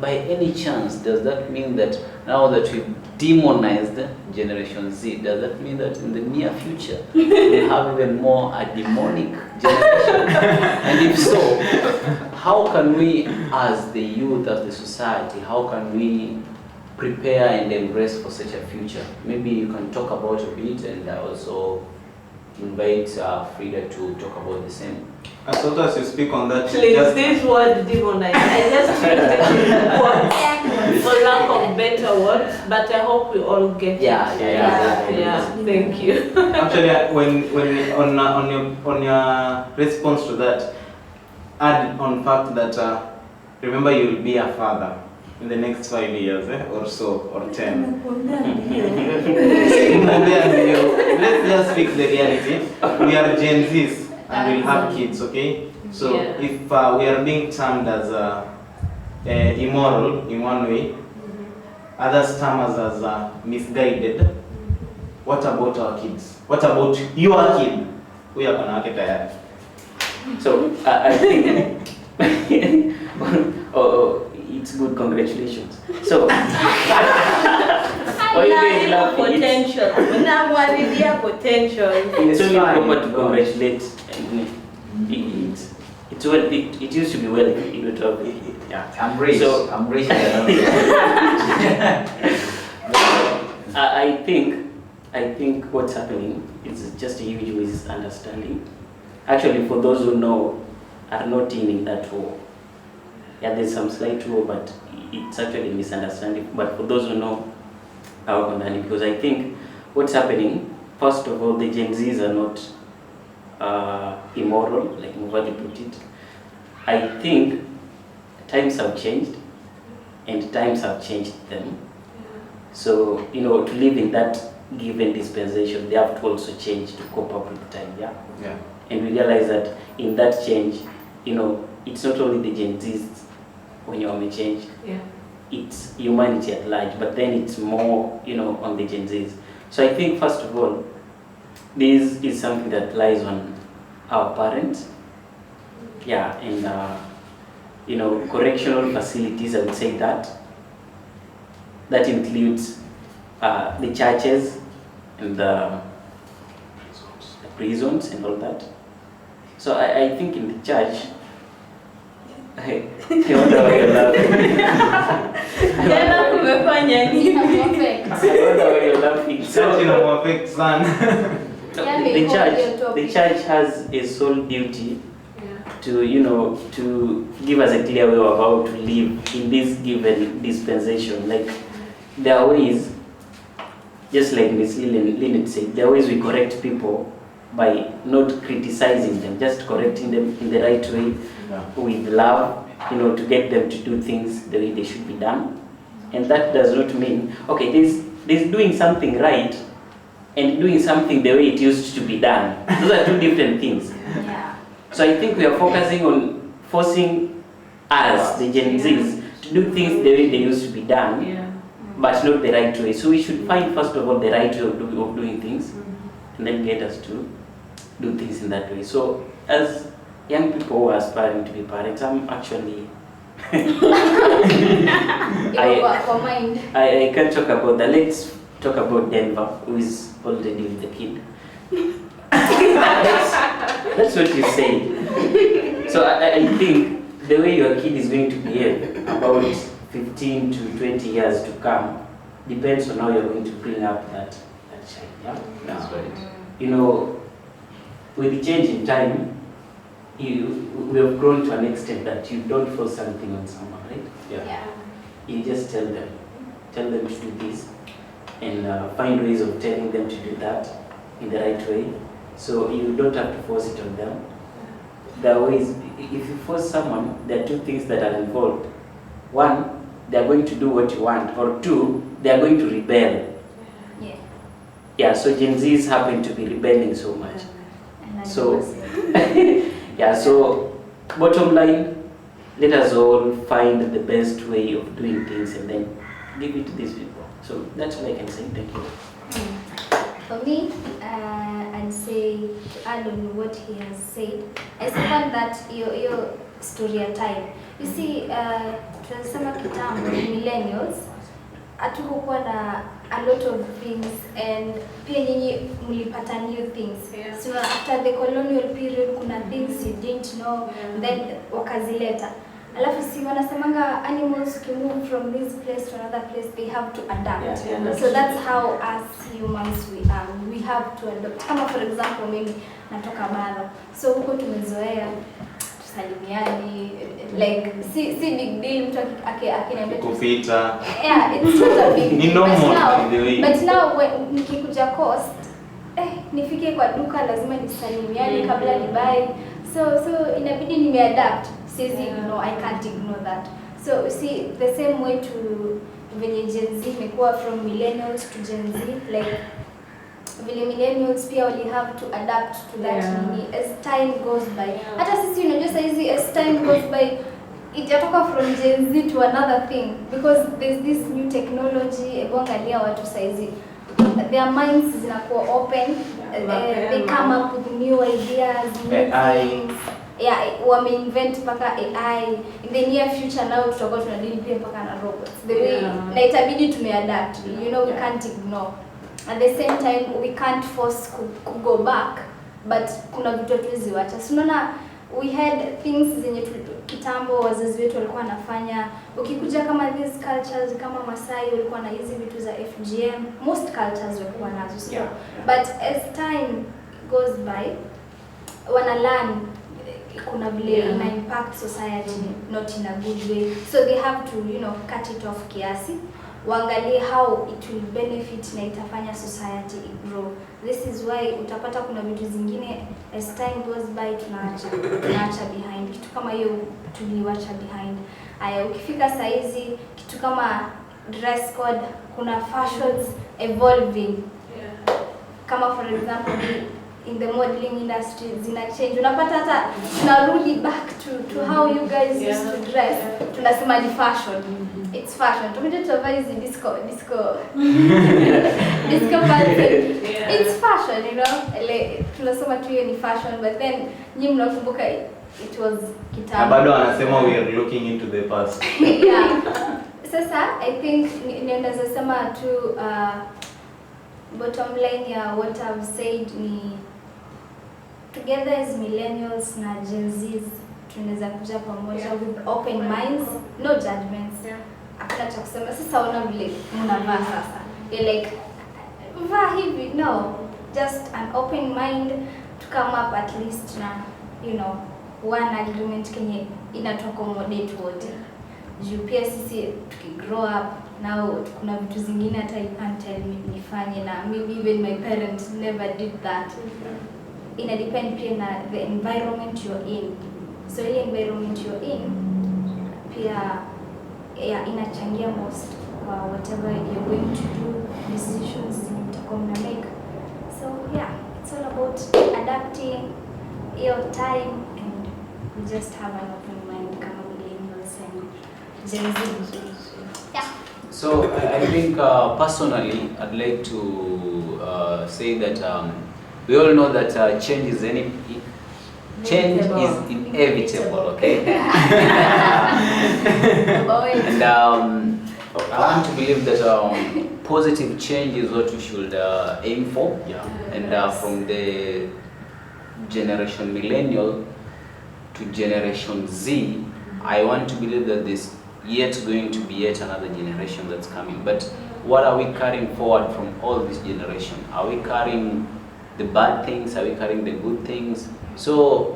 by any chance, does that mean that now that we've demonized Generation Z, does that mean that in the near future we'll have even more a demonic generation? And if so, how can we as the youth, as the society, how can we prepare and embrace for such a future? Maybe you can talk about a bit, and I also invite Frida to talk about the same. As long as you speak on that, Please, this word demonize. I just used it once for lack of better words, but I hope we all get it. Yeah. Thank you. actually, when on your response to that, add on fact that remember you will be a father in the next 5 years, or so, or 10. Let's just speak the reality. We are Gen Zs and we'll have kids, okay? So if we are being termed as immoral in one way, others term us as misguided, what about our kids? What about your kid? We are gonna get tired. So I think it's good, congratulations. So potential. Potential. It's only proper to congratulate. It's well. It used to be well. You know, I'm raised. So I'm raised. I think what's happening is just a huge misunderstanding. Actually, for those who know, are not in that war. Yeah, there's some slight war, but it's actually a misunderstanding. But for those who know, because I think what's happening, first of all, the Gen Zs are not immoral, like mwavali put it. I think times have changed, and times have changed them. So, you know, to live in that given dispensation, they have to also change to cope up with time, yeah? And we realize that in that change, you know, it's not only the Gen Zs when you may change, it's humanity at large, but then it's more, you know, on the Gen Zs. So I think, first of all, this is something that lies on our parents, and, you know, correctional facilities, I would say that. That includes the churches and the prisons and all that. So I think in the church, I wonder why you're laughing. I wonder why you're laughing. So the church has a sole duty to, you know, to give us a clear way of how to live in this given dispensation. Like, there are ways, just like Ms. Lynette said, there are ways we correct people by not criticizing them, just correcting them in the right way, with love, you know, to get them to do things the way they should be done. And that does not mean, okay, there's doing something right and doing something the way it used to be done. Those are two different things. So I think we are focusing on forcing us, the Gen Zs, to do things the way they used to be done. but not the right way. So we should find first of all the right way of doing things, and then get us to do things in that way. So as young people who are aspiring to be parents, I'm actually I can't talk about that. Let's talk about Denver, who is already with the kid. That's what you say. So I think the way your kid is going to behave about 15 to 20 years to come depends on how you're going to bring up that child. Yeah? That's right. You know, with the change in time, we have grown to an extent that you don't force something on someone, right? Yeah. You just tell them to do this, and find ways of telling them to do that in the right way. So you don't have to force it on them. There are ways. If you force someone, there are two things that are involved. One, they are going to do what you want, or two, they are going to rebel. Yeah. Yeah. So Gen Zs happen to be rebelling so much. So yeah. So bottom line, let us all find the best way of doing things and then give it to these people. So that's all I can say. Thank you. For me, I'd say to add on what he has said, I second that your story at time. You see, tunasema kitambo, millennials, hatukukuwa na a lot of things, and pia nyinyi mlipata new things. Yeah. So after the colonial period, kuna things you didn't know, then wakazileta. Alafu si wanasemanga animals to move from this place to another place, they have to adapt. Yeah, so that's how us humans we have to adapt. Kama for example, mimi natoka bara, so huko tumezoea tusalimiani, like si big deal mtu akiniambia kupita. Yeah, it's not a big Ni deal. normal in the way. But now when nikikuja coast, nifike kwa duka lazima nisalimiane kabla nibai. So inabidi nimeadapt. Says no, I can't ignore that. So you see, the same way to venye Gen Z imekuwa from millennials to Gen Z, like vile millennials pia will have to adapt to that as time goes by. Hata sisi unajua saizi as time goes by itatoka from Gen Z to another thing, because there's this new technology. Angalia watu saizi, their minds zinakuwa open, they come up with new ideas, new things. Yeah, wame-invent paka AI. In the near future now tutakuwa tunadili pia paka na robots. The way na itabidi tumeadapt. You know, we can't ignore. At the same time, we can't force to go back, but kuna vitu tuwezi wacha. So unaona, we had things zenye kitambo wazazi wetu walikuwa wanafanya. Ukikuja kama these cultures kama Masai walikuwa na hizi vitu za FGM, most cultures walikuwa nazo. So, but as time goes by, wana learn kuna vile ina impact society, not in a good way. So they have to, you know, cut it off kiasi. Waangalie how it will benefit na itafanya society grow. This is why utapata kuna vitu zingine as time goes by tunaacha behind. Kitu kama hiyo tuliwacha behind. Ukifika saizi kitu kama dress code, kuna fashions evolving. Kama for example in the modeling industry zina change. Unapata hata tunarudi back to how you guys used to dress. Tunasema ni fashion. It's fashion. Tumekuja tutavaa hizi disco pattern. It's fashion, you know. Tunasema tu hiyo ni fashion, but then nyinyi mnakumbuka it was kitambo. Bado wanasema we are looking into the past. Yeah. Sasa I think ninaweza sema tu bottom line ya what I've said ni together as millennials na Gen Zs tunaweza kuja pamoja with open minds, no judgments. Hakuna cha kusema sasa ona vile mnavaa sasa. You're like vaa hivi, no, just an open mind to come up at least na, you know, one agreement kenye inatokomodate wote. Juu pia sisi tukigrow up now kuna vitu zingine hata you can't tell me nifanye, na maybe even my parents never did that. Ina depend pia na the environment you're in. So ile environment you're in pia inachangia most kwa whatever you're going to do, decisions mtakuwa mna make. So yeah, it's all about adapting your time, and we just have an open mind kama millennials and Gen Z. Yeah. So I think personally, I'd like to say that we all know that change is inevitable, okay? And I want to believe that positive change is what we should aim for. Yeah. And from the generation millennial to generation Z, I want to believe that there's yet going to be yet another generation that's coming. But what are we carrying forward from all this generation? Are we carrying the bad things? Are we carrying the good things? So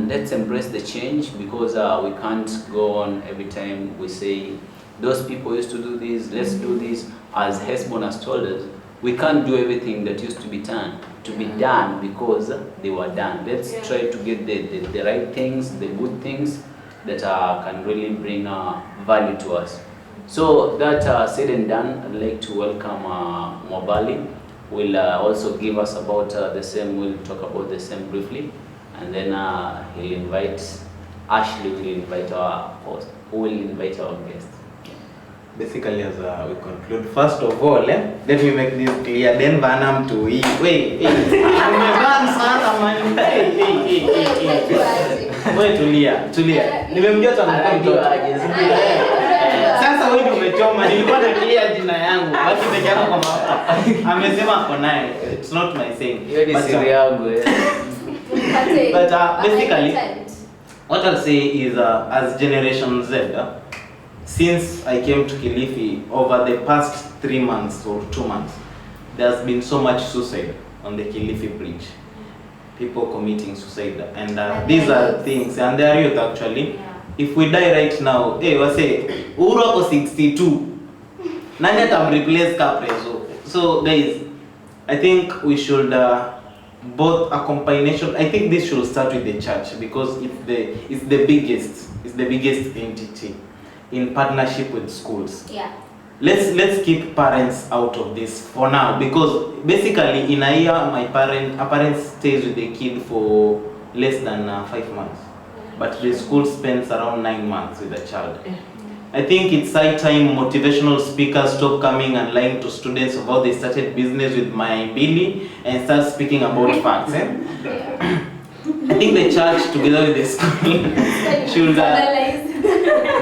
let's embrace the change, because we can't go on every time we say those people used to do this, let's do this. As Hesbon has told us, we can't do everything that used to be done because they were done. Let's try to get the right things, the good things that can really bring value to us. So that said and done, I'd like to welcome mwavali. Will also give us about the same. We'll talk about the same briefly, and then he'll invite Ashlee. Will invite our host. Who will invite our guest? Basically, as we conclude, first of all, let me make this clear. Then Vanam to eat. Wait, tulia. Nimemjua tangu mtoto. Sasa wewe umechoma, nilikuwa na clear jina yangu. Basi peke yako kwa mafuta. Amesema ako naye. It's not my saying. Hiyo ni siri yangu. But basically, what I'll say is as Generation Z, since I came to Kilifi over the past 3 months or 2 months, there's been so much suicide on the Kilifi bridge. People committing suicide, and these are things, and they are youth actually. Yeah. If we die right now, hey, wase, Uhuru ako 62. Nani atamreplace Capreso? So guys, I think we should both a combination. I think this should start with the church, because it's the biggest entity in partnership with schools. Yeah. Let's keep parents out of this for now, because basically in a year a parent stays with the kid for less than 5 months, but the school spends around 9 months with the child. I think it's high time motivational speakers stop coming and lying to students about they started business with my Billy and start speaking about facts. I think the church together with the school should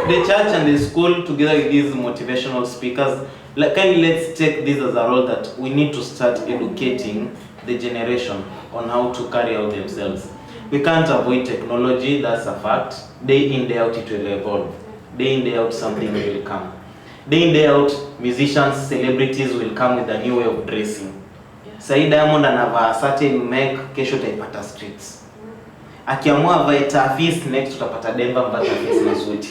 the church and the school together with these motivational speakers, let's take this as a role that we need to start educating the generation on how to carry out themselves. We can't avoid technology, that's a fact. Day in, day out it will evolve. Day in, day out something will come. Day in, day out musicians, celebrities will come with a new way of dressing. Sai Diamond anavaa certain make, kesho utaipata streets. Akiamua avae tafis, next utapata Denver mpata tafis na suti.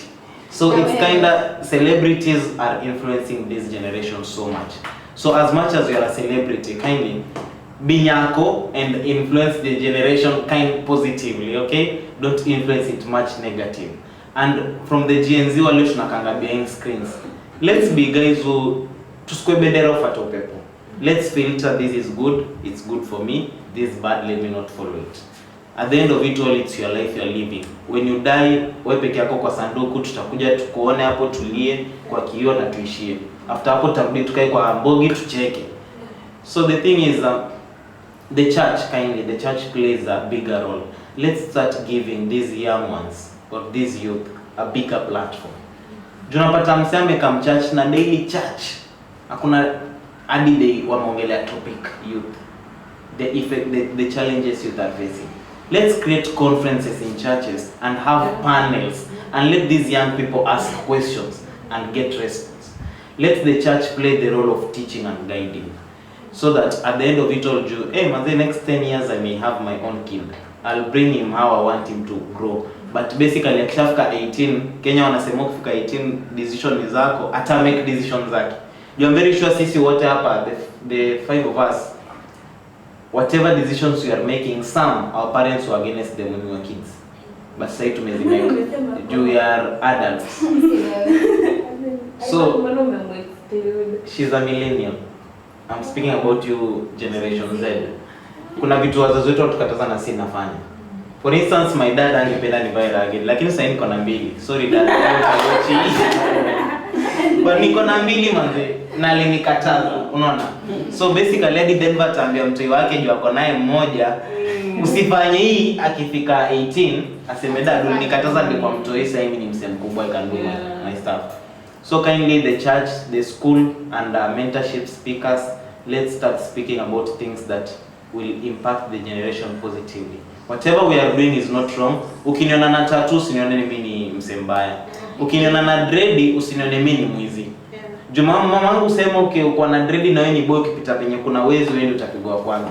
So it's kinda, celebrities are influencing this generation so much. So as much as you are a celebrity, kindly be nyako and influence the generation positively, okay? Don't influence it much negative. And from the Gen Z wale tunakanga behind screens, let's be guys who tusikwe bendera ufuate upepo. Let's filter, this is good, it's good for me, this is bad, let me not follow it. At the end of it all, it's your life you're living. When you die, wewe peke yako kwa sanduku, tutakuja tukuone hapo, tulie kwa kioo na tuishie. After hapo tutarudi tukae kwa mbogi tucheke. So the thing is, the church plays a bigger role. Let's start giving these young ones or these youth a bigger platform. Junapata mseme kam church na daily church. Hakuna hadi day wameongelea topic youth. The effect, the challenges youth are facing. Let's create conferences in churches and have panels and let these young people ask questions and get response. Let the church play the role of teaching and guiding, so that at the end of it all, hey, man, the next 10 years I may have my own kid. I'll bring him how I want him to grow. But basically, akishafika 18, Kenya wanasema ukifika 18 decision ni zako, ata make decisions zake. I'm very sure sisi wote hapa, the 5 of us, whatever decisions we are making, some our parents were against them when we were kids. But say to me, we are adults. So she's a millennial. I'm speaking about you, Generation Z. Kuna vitu wazazi wetu watukataza na si nafanya. For instance, my dad angependa nivae ragin, lakini sasa niko na mbili. Sorry dad. But niko na mbili manze na alinikataza, unaona? So basically hadi Denver ataambia mtoi wake juu ako naye mmoja, usifanye hii akifika 18 aseme dadu nikataza ndiko mtoi sasa hivi ni msemo mkubwa I can do my stuff. So kindly the church, the school and mentorship speakers, let's start speaking about things that will impact the generation positively. Whatever we are doing is not wrong. Ukiniona na tattoo usinione mimi ni msembaya. Ukiniona na dread usinione mimi ni mwizi. Juma mamangu sema uko na dread na wewe ni boy ukipita penye kuna wezi wewe ndio utapigwa kwanza.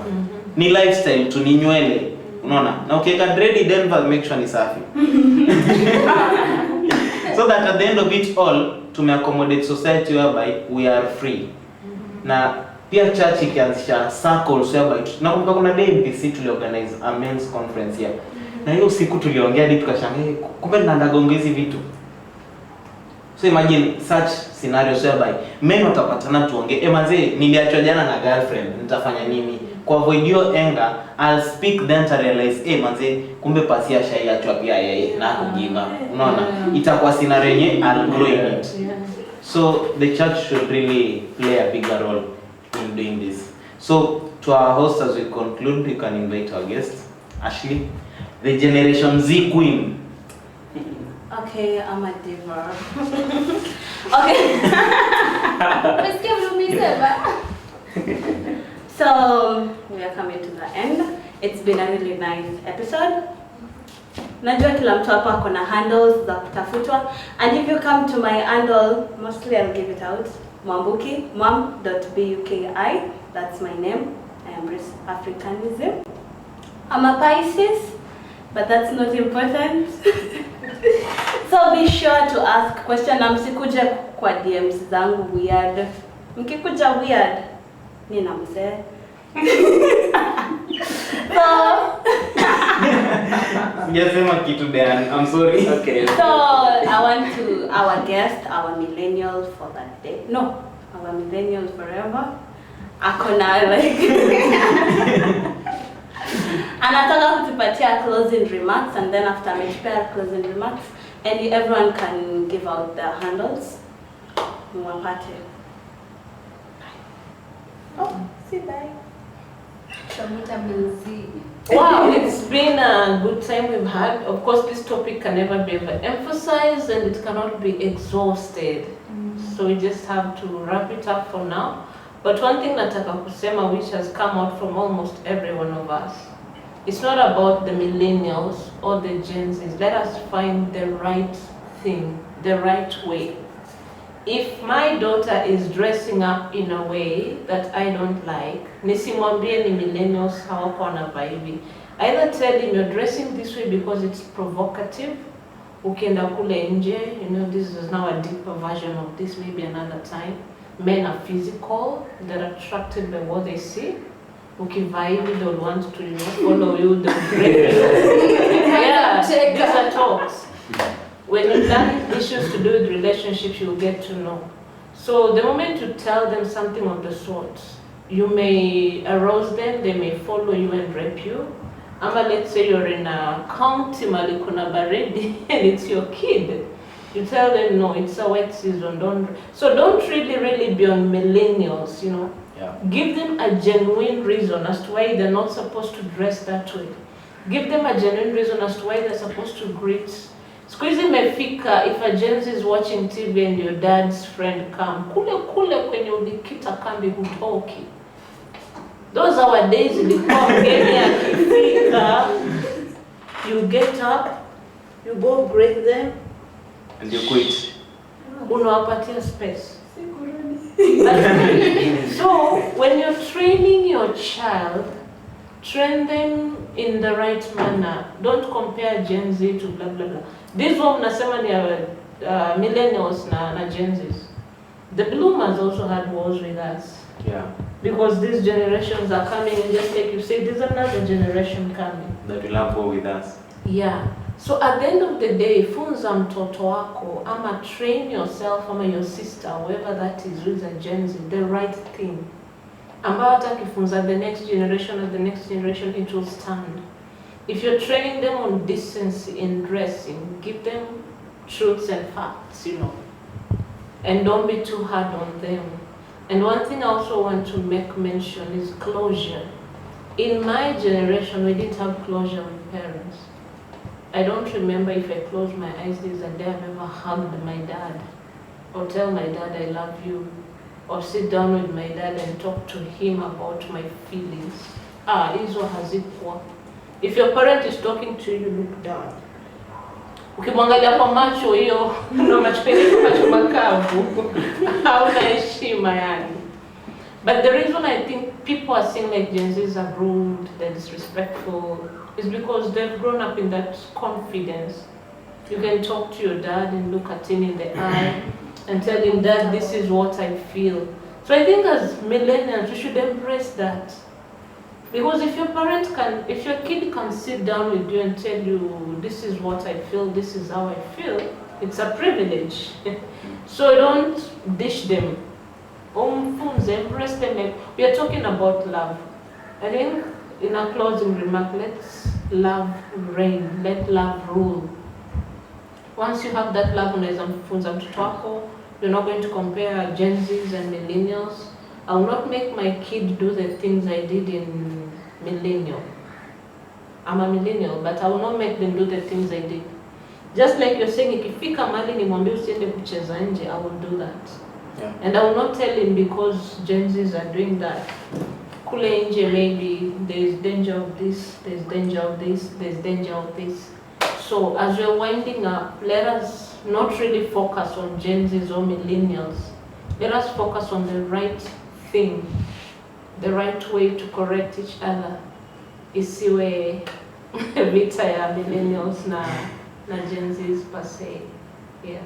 Ni lifestyle tu, ni nywele. Unaona? Na ukiweka dread Denver make sure ni safi. So that at the end of it all to accommodate society whereby we are free. Na pia church ikianzisha circles whereby nakumbuka kuna day MPC tuliorganize a men's conference here. Na hiyo siku tuliongea hadi tukashangaa kumbe tunaandagonga hizi vitu. So imagine such scenarios whereby men watapatana tuongee. Manze niliachwa jana na girlfriend, nitafanya nini? Kwa avoid hiyo anger, I'll speak then to realize manze kumbe pasia shaiachwa pia yeye na kugiva. Unaona? Itakuwa scenario yenye I'll grow in it. So the church should really play a bigger role in doing this. So to our host as we conclude, we can invite our guest, Ashlee, the Generation Z queen. Okay, I'm a diva. Okay. So we are coming to the end. It's been a really nice episode. Najua kila mtu hapa ako na handles za kutafutwa, and if you come to my handle, mostly I'll give it out, Mwambuki, mwam.buki. That's my name. I embrace Africanism. I'm a Pisces, but that's not important. So be sure to ask question. Na msikuje kwa DMs zangu weird. Mkikuja weird, nina mse. So Sijasema kitu dehan. I'm sorry. Okay. So I want to our guest, our millennials for that day. No, our millennials forever. Akona like anataka kutupatia closing remarks, and then after ametupea closing remarks, and everyone can give out their handles. Mwapate. Oh, see bye. Wow, it's been a good time we've had. Of course, this topic can never be emphasized and it cannot be exhausted. So we just have to wrap it up for now. But one thing nataka kusema which has come out from almost every one of us, it's not about the millennials or the Gen Zs. Let us find the right thing, the right way. If my daughter is dressing up in a way that I don't like, nisimwambie ni millennials hawako wanavaa hivi. Either tell him you're dressing this way because it's provocative. Ukienda kule nje, this is now a deeper version of this, maybe another time. Men are physical, they're attracted by what they see. Ukivaa hivi, they'll want to follow you, they'll break you. Yeah, these are talks. When you learn issues to do with relationships, you'll get to know. So the moment you tell them something of the sort, you may arouse them, they may follow you and rape you. Ama let's say you're in a county mali kuna baridi and it's your kid. You tell them, no, it's a wet season, don't really be on millennials, Yeah. Give them a genuine reason as to why they're not supposed to dress that way. Give them a genuine reason as to why they're supposed to greet. Squeeze mefika, if a Gen Z is watching TV and your dad's friend come, kule kwenye ulikita kambi hutoki. Those are our days ilikuwa mgeni akifika. You get up, you go greet them, And you quit. unawapatia space. So when you're training your child, train them in the right manner. Don't compare Gen Z to blah blah blah. This one nasema ni millennials na Gen Zs. The bloomers also had wars with us. Yeah. Because these generations are coming, and just like you said, there's another generation coming. That will have war with us. Yeah. So at the end of the day, funza mtoto wako, ama train yourself, ama your sister, whoever that is who is a Gen Z, the right thing. Ambayo hata kifunza the next generation or the next generation, it will stand. If you're training them on decency in dressing, give them truths and facts, and don't be too hard on them. And one thing I also want to make mention is closure. In my generation, we didn't have closure with parents. I don't remember if I closed my eyes there's a day I've ever hugged my dad, or tell my dad I love you, or sit down with my dad and talk to him about my feelings. Hizo hazikuwa. If your parent is talking to you, look down. Ukimwangalia kwa macho hiyo, ndo macho yake macho makavu, hauna heshima yani. But the reason I think people are saying like Gen Zs are rude, they're disrespectful, is because they've grown up in that confidence. You can talk to your dad and look at him in the eye and tell him, Dad, this is what I feel. So I think as millennials, we should embrace that. Because if your kid can sit down with you and tell you, this is what I feel, this is how I feel, it's a privilege. So don't dish them. Embrace them. We are talking about love. I think in our closing remark, let's love reign, let love rule. Once you have that love, you're not going to compare Gen Zs and millennials. I will not make my kid do the things I did in millennial. I'm a millennial, but I will not make them do the things I did. Just like you're saying, ikifika mali nimwambie usiende kucheza nje, I will do that. Yeah. And I will not tell him because Gen Zs are doing that. Kule nje maybe there's danger of this, there's danger of this, there's danger of this. So as we're winding up, let us not really focus on Gen Zs or millennials. Let us focus on the right thing, the right way to correct each other. Isiwe vita ya millennials na Gen Zs per se. Yeah.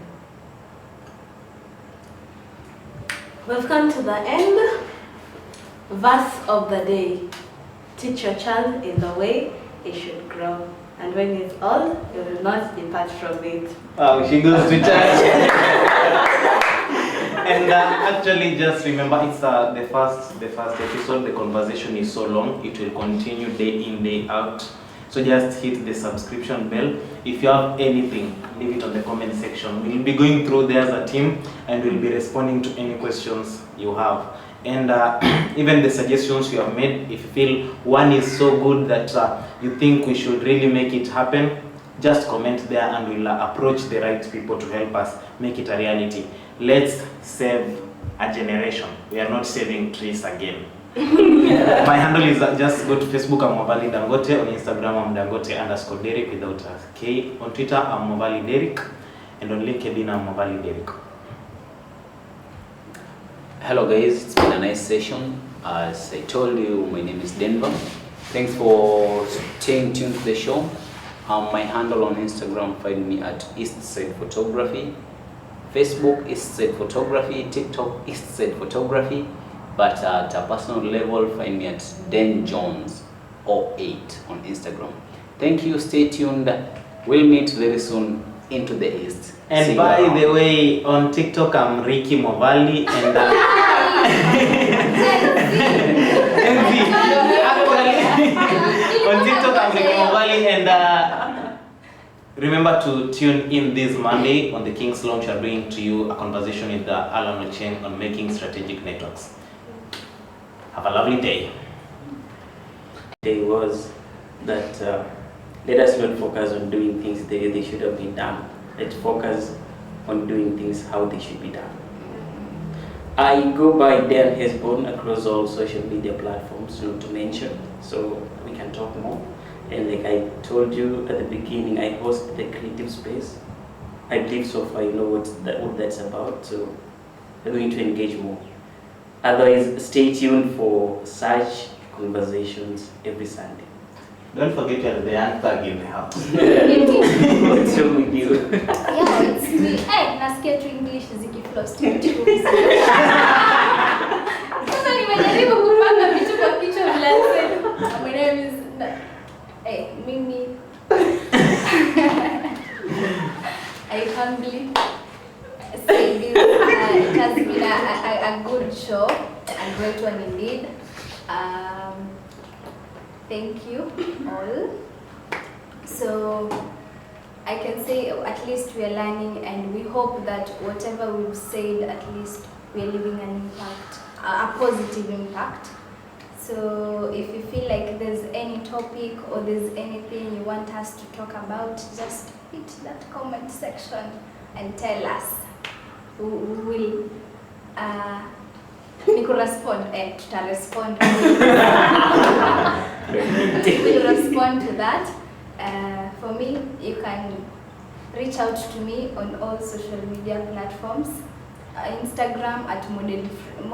We've come to the end. Verse of the day. Teach your child in the way he should grow, and when he's old, he will not depart from it. She goes to church. And actually, just remember, it's the first episode. The conversation is so long; it will continue day in, day out. So just hit the subscription bell. If you have anything, leave it on the comment section. We'll be going through there as a team, and we'll be responding to any questions you have. And even the suggestions you have made, if you feel one is so good that you think we should really make it happen, just comment there and we'll approach the right people to help us make it a reality. Let's save a generation. We are not saving trees again. My handle is just go to Facebook, I'm mwavali Dangote. On Instagram, I'm Dangote_Derek without a K. On Twitter, I'm mwavali Derek. And on LinkedIn, I'm mwavali Derek. Hello guys, it's been a nice session. As I told you, my name is Denver. Thanks for staying tuned to the show. My handle on Instagram, find me at Eastside Photography. Facebook, Eastside Photography. TikTok, Eastside Photography. But at a personal level, find me at denjones08 on Instagram. Thank you, stay tuned. We'll meet very soon into the East. And by the way, on TikTok, I'm Ricky Mwavali, and on TikTok, I'm Ricky Mwavali, and remember to tune in this Monday on the King's Launch. I'm bringing to you a conversation with Alan Ocheng on making strategic networks. Have a lovely day. Day was that let us not focus on doing things the way they should have been done. Let's focus on doing things how they should be done. I go by Dan Hesbon across all social media platforms, not to mention, so we can talk more. And like I told you at the beginning, I host the creative space. I believe so far you know what that's about, so we're going to engage more. Otherwise, stay tuned for such conversations every Sunday. Don't forget you're the young thug in the house. What's wrong with you? Yeah, it's me. Hey, nasikia tu English zikifloss tu. Sasa nimejaribu kupanga vitu kwa kichwa vile nasema. My name is Mimi. I humbly say this. It has been a good show, a great one indeed. Thank you all. So I can say at least we are learning, and we hope that whatever we've said, at least we are leaving an impact, a positive impact. So if you feel like there's any topic or there's anything you want us to talk about, just hit that comment section and tell us. We will respond. We'll respond to that. For me, you can reach out to me on all social media platforms. Instagram at model_Frida, I'm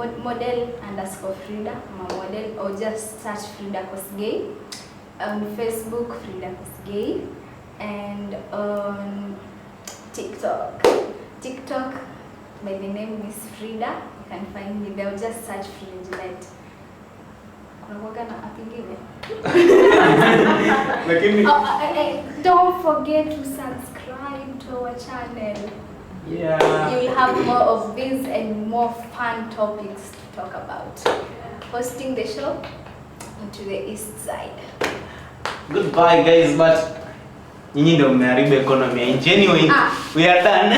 a model, or just search Frida Kosgei. On Facebook, Frida Kosgei, and on TikTok by the name Miss Frida. You can find me there. Just search Frida Gillette. Don't forget to subscribe to our channel. Yeah. You'll have more of these and more fun topics to talk about. Hosting the show into the east side. Goodbye guys, but nyinyi ndio mmeharibu economy ya nchi. Anyway, we are done.